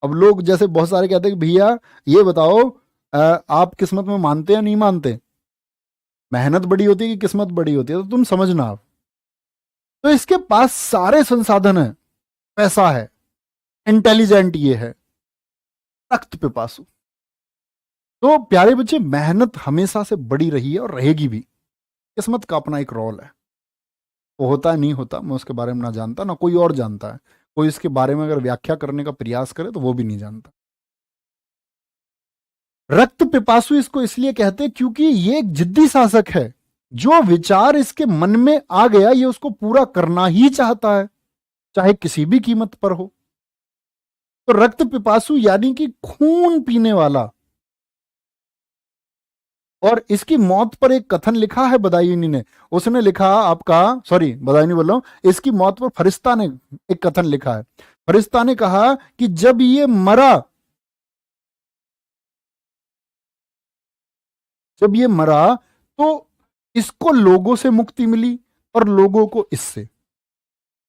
अब लोग जैसे बहुत सारे कहते हैं कि भैया ये बताओ आप किस्मत में मानते या नहीं मानते, मेहनत बड़ी होती है कि किस्मत बड़ी होती है, तो तुम समझना आप, तो इसके पास सारे संसाधन है, पैसा है, इंटेलिजेंट ये है, रक्त पिपासु। तो प्यारे बच्चे, मेहनत हमेशा से बड़ी रही है और रहेगी भी। किस्मत का अपना एक रोल है, वो होता है नहीं होता मैं उसके बारे में ना जानता, ना कोई और जानता है। कोई इसके बारे में अगर व्याख्या करने का प्रयास करे तो वो भी नहीं जानता। रक्त पिपासु इसको इसलिए कहते हैं क्योंकि ये एक जिद्दी शासक है। जो विचार इसके मन में आ गया ये उसको पूरा करना ही चाहता है, चाहे किसी भी कीमत पर हो। तो रक्त पिपासु यानी कि खून पीने वाला। और इसकी मौत पर एक कथन लिखा है बदायूनी ने। उसने लिखा आपका, सॉरी बदायूनी बोल रहा हूं, इसकी मौत पर फरिश्ता ने एक कथन लिखा है। फरिश्ता ने कहा कि जब ये मरा तो इसको लोगों से मुक्ति मिली और लोगों को इससे।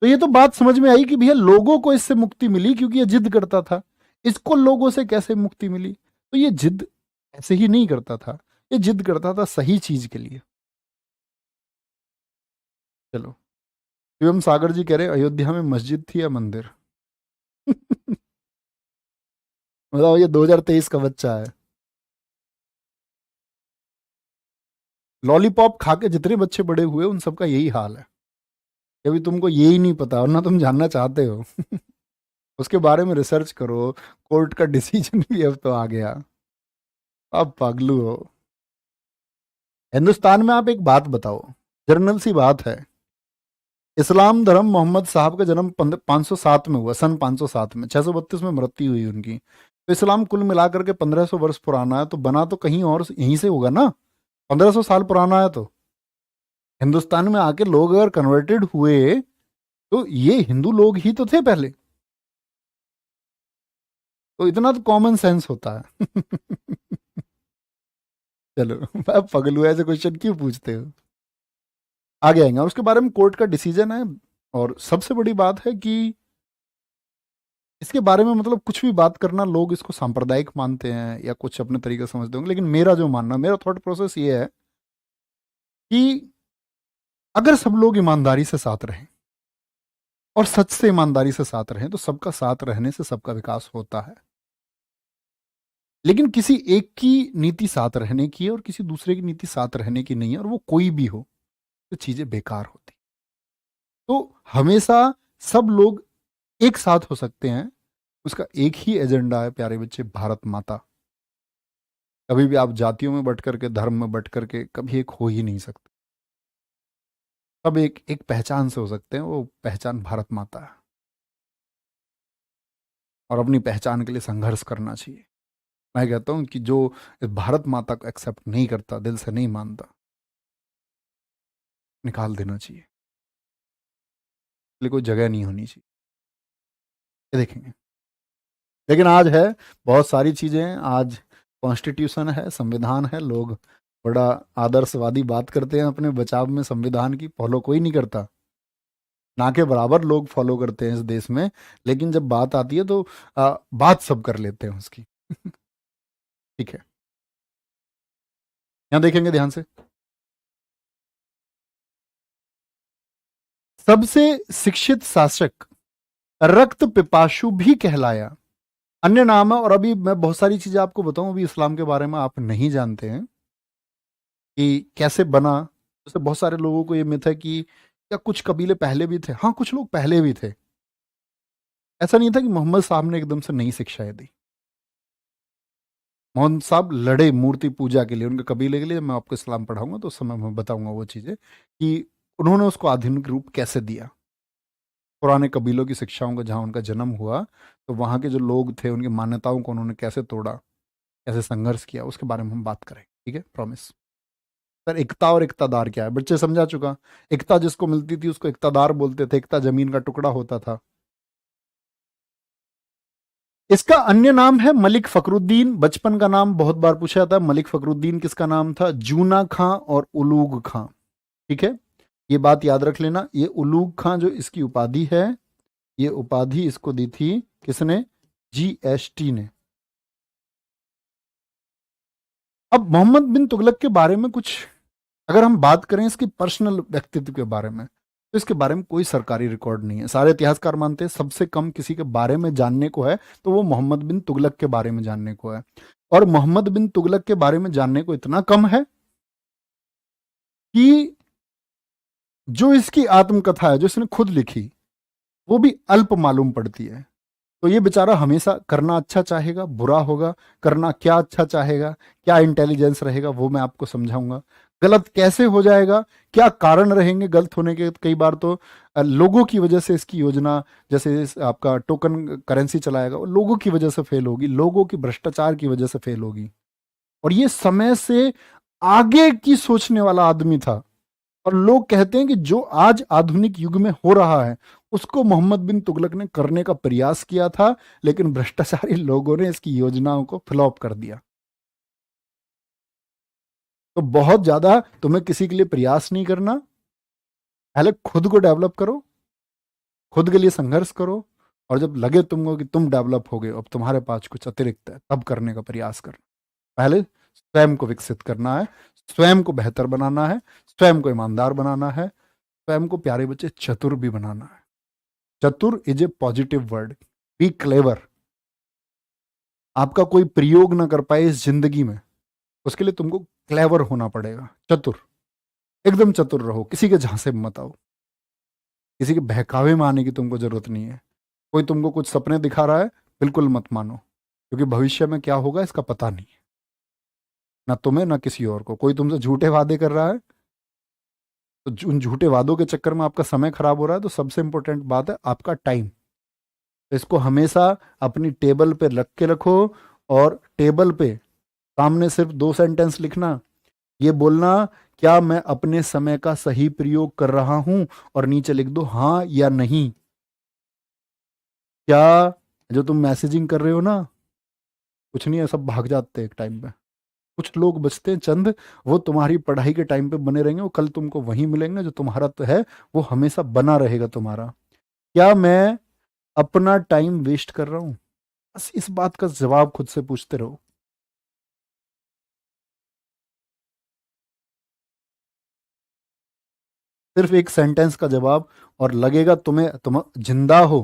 तो ये तो बात समझ में आई कि भैया लोगों को इससे मुक्ति मिली क्योंकि ये जिद करता था। इसको लोगों से कैसे मुक्ति मिली? तो ये जिद ऐसे ही नहीं करता था, ये जिद करता था सही चीज के लिए। चलो, शिवम सागर जी कह रहे अयोध्या में मस्जिद थी या मंदिर? बताओ, ये 2023 का बच्चा है। लॉलीपॉप खा के जितने बच्चे बड़े हुए उन सबका यही हाल है। अभी तुमको यही नहीं पता और ना तुम जानना चाहते हो। उसके बारे में रिसर्च करो। कोर्ट का डिसीजन भी अब तो आ गया। अब पागलू हो। हिंदुस्तान में आप एक बात बताओ, जर्नल सी बात है। इस्लाम धर्म मोहम्मद साहब का जन्म 507 में हुआ, सन 507 में, 632 में मृत्यु हुई उनकी। तो इस्लाम कुल मिलाकर के 1500 वर्ष पुराना है, तो बना तो कहीं और यहीं से होगा ना। 1500 साल पुराना है तो हिंदुस्तान में आके लोग अगर कन्वर्टेड हुए तो ये हिंदू लोग ही तो थे पहले। तो इतना तो कॉमन सेंस होता है। चलो, अब पगलू ऐसे क्वेश्चन क्यों पूछते हो? आगे आएंगे। और उसके बारे में कोर्ट का डिसीजन है। और सबसे बड़ी बात है कि इसके बारे में मतलब कुछ भी बात करना, लोग इसको सांप्रदायिक मानते हैं या कुछ अपने तरीके से समझते होंगे, लेकिन मेरा जो मानना, मेरा थॉट प्रोसेस ये है कि अगर सब लोग ईमानदारी से साथ रहें और सच से ईमानदारी से साथ रहें तो सबका साथ रहने से सबका विकास होता है। लेकिन किसी एक की नीति साथ रहने की है और किसी दूसरे की नीति साथ रहने की नहीं है, और वो कोई भी हो, तो चीजें बेकार होती। तो हमेशा सब लोग एक साथ हो सकते हैं, उसका एक ही एजेंडा है प्यारे बच्चे, भारत माता। कभी भी आप जातियों में बट करके, धर्म में बट करके कभी एक हो ही नहीं सकते। सब एक एक पहचान से हो सकते हैं, वो पहचान भारत माता है। और अपनी पहचान के लिए संघर्ष करना चाहिए। मैं कहता हूं कि जो इस भारत माता को एक्सेप्ट नहीं करता, दिल से नहीं मानता, निकाल देना चाहिए। इसलिए कोई जगह नहीं होनी चाहिए। ये देखेंगे। लेकिन आज है, बहुत सारी चीजें हैं। आज कॉन्स्टिट्यूशन है, संविधान है। लोग बड़ा आदर्शवादी बात करते हैं अपने बचाव में, संविधान की फॉलो कोई नहीं करता। ना के बराबर लोग फॉलो करते हैं इस देश में, लेकिन जब बात आती है तो बात सब कर लेते हैं उसकी। ठीक है, यहां देखेंगे ध्यान से। सबसे शिक्षित शासक रक्त पिपासु भी कहलाया, अन्य नाम है। और अभी मैं बहुत सारी चीजें आपको बताऊं, अभी इस्लाम के बारे में आप नहीं जानते हैं कि कैसे बना। जैसे बहुत सारे लोगों को ये मिथ है कि क्या कुछ कबीले पहले भी थे। हाँ, कुछ लोग पहले भी थे। ऐसा नहीं था कि मोहम्मद साहब ने एकदम से नई शिक्षाएं दी। मोहम्मद साहब लड़े मूर्ति पूजा के लिए, उनके कबीले के लिए। मैं आपको इस्लाम पढ़ाऊंगा तो उस समय मैं बताऊंगा वो चीजें कि उन्होंने उसको आधुनिक रूप कैसे दिया। पुराने कबीलों की शिक्षाओं का जहाँ उनका जन्म हुआ, तो वहाँ के जो लोग थे उनकी मान्यताओं को उन्होंने कैसे तोड़ा, कैसे संघर्ष किया, उसके बारे में हम बात करें। ठीक है, प्रॉमिस। सर, एकता और इक्तादार क्या है? बच्चे समझा चुका। एकता जिसको मिलती थी उसको इक्तादार बोलते थे। एकता जमीन का टुकड़ा होता था। इसका अन्य नाम है मलिक फखरुद्दीन। बचपन का नाम बहुत बार पूछा जाता है। मलिक फखरुद्दीन किसका नाम था? जूना खां और उलूग खां। ठीक है, ये बात याद रख लेना। ये उलूग खां जो इसकी उपाधि है, ये उपाधि इसको दी थी किसने? GST ने। अब मोहम्मद बिन तुगलक के बारे में कुछ अगर हम बात करें, इसकी पर्सनल व्यक्तित्व के बारे में, तो तो इसके बारे में कोई सरकारी रिकॉर्ड नहीं है। सारे इतिहासकार मानते हैं सबसे कम किसी के बारे में जानने को है तो वो मोहम्मद बिन तुगलक के बारे में जानने को है। और मोहम्मद बिन तुगलक के बारे में जानने को इतना कम है कि जो इसकी आत्मकथा है, जो इसने खुद लिखी, वो भी अल्प मालूम पड़ती है। तो ये बेचारा हमेशा करना अच्छा चाहेगा, बुरा होगा, करना क्या अच्छा चाहेगा, क्या इंटेलिजेंस रहेगा, वो मैं आपको समझाऊंगा। गलत कैसे हो जाएगा, क्या कारण रहेंगे गलत होने के। कई बार तो लोगों की वजह से इसकी योजना, जैसे आपका टोकन करेंसी चलाएगा, वो लोगों की वजह से फेल होगी, लोगों की भ्रष्टाचार की वजह से फेल होगी। और ये समय से आगे की सोचने वाला आदमी था। और लोग कहते हैं कि जो आज आधुनिक युग में हो रहा है उसको मोहम्मद बिन तुगलक ने करने का प्रयास किया था, लेकिन भ्रष्टाचारी लोगों ने इसकी योजनाओं को फ्लॉप कर दिया। तो बहुत ज्यादा तुम्हें किसी के लिए प्रयास नहीं करना, पहले खुद को डेवलप करो, खुद के लिए संघर्ष करो, और जब लगे तुमको कि तुम डेवलप हो गए, अब तुम्हारे पास कुछ अतिरिक्त है, तब करने का प्रयास करना। पहले स्वयं को विकसित करना है, स्वयं को बेहतर बनाना है, स्वयं को ईमानदार बनाना है, स्वयं को प्यारे बच्चे चतुर भी बनाना है। चतुर is a positive word, be clever. आपका कोई प्रयोग ना कर पाए इस जिंदगी में, उसके लिए तुमको क्लेवर होना पड़ेगा, चतुर। एकदम चतुर रहो, किसी के झांसे में मत आओ, किसी के बहकावे में आने की तुमको जरूरत नहीं है। कोई तुमको कुछ सपने दिखा रहा है, बिल्कुल मत मानो, क्योंकि भविष्य में क्या होगा इसका पता नहीं है, ना तुम्हें ना किसी और को। कोई तुमसे झूठे वादे कर रहा है, तो उन झूठे वादों के चक्कर में आपका समय खराब हो रहा है। तो सबसे इंपॉर्टेंट बात है आपका टाइम। तो इसको हमेशा अपनी टेबल पे रख के रखो, और टेबल पे सामने सिर्फ 2 सेंटेंस लिखना, ये बोलना क्या मैं अपने समय का सही प्रयोग कर रहा हूं, और नीचे लिख दो हाँ या नहीं। क्या जो तुम मैसेजिंग कर रहे हो ना, कुछ नहीं है, सब भाग जाते हैं एक टाइम पे। कुछ लोग बचते हैं चंद, वो तुम्हारी पढ़ाई के टाइम पे बने रहेंगे, वो कल तुमको वहीं मिलेंगे। जो तुम्हारा तो है वो हमेशा बना रहेगा तुम्हारा। क्या मैं अपना टाइम वेस्ट कर रहा हूं? बस इस बात का जवाब खुद से पूछते रहो। सिर्फ एक सेंटेंस का जवाब, और लगेगा तुम्हें तुम जिंदा हो,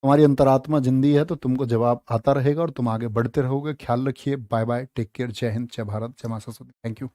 तुम्हारी अंतरात्मा जिंदी है, तो तुमको जवाब आता रहेगा और तुम आगे बढ़ते रहोगे। ख्याल रखिए, बाय बाय, टेक केयर, जय हिंद, जय भारत, जय मां सरस्वती। Thank you.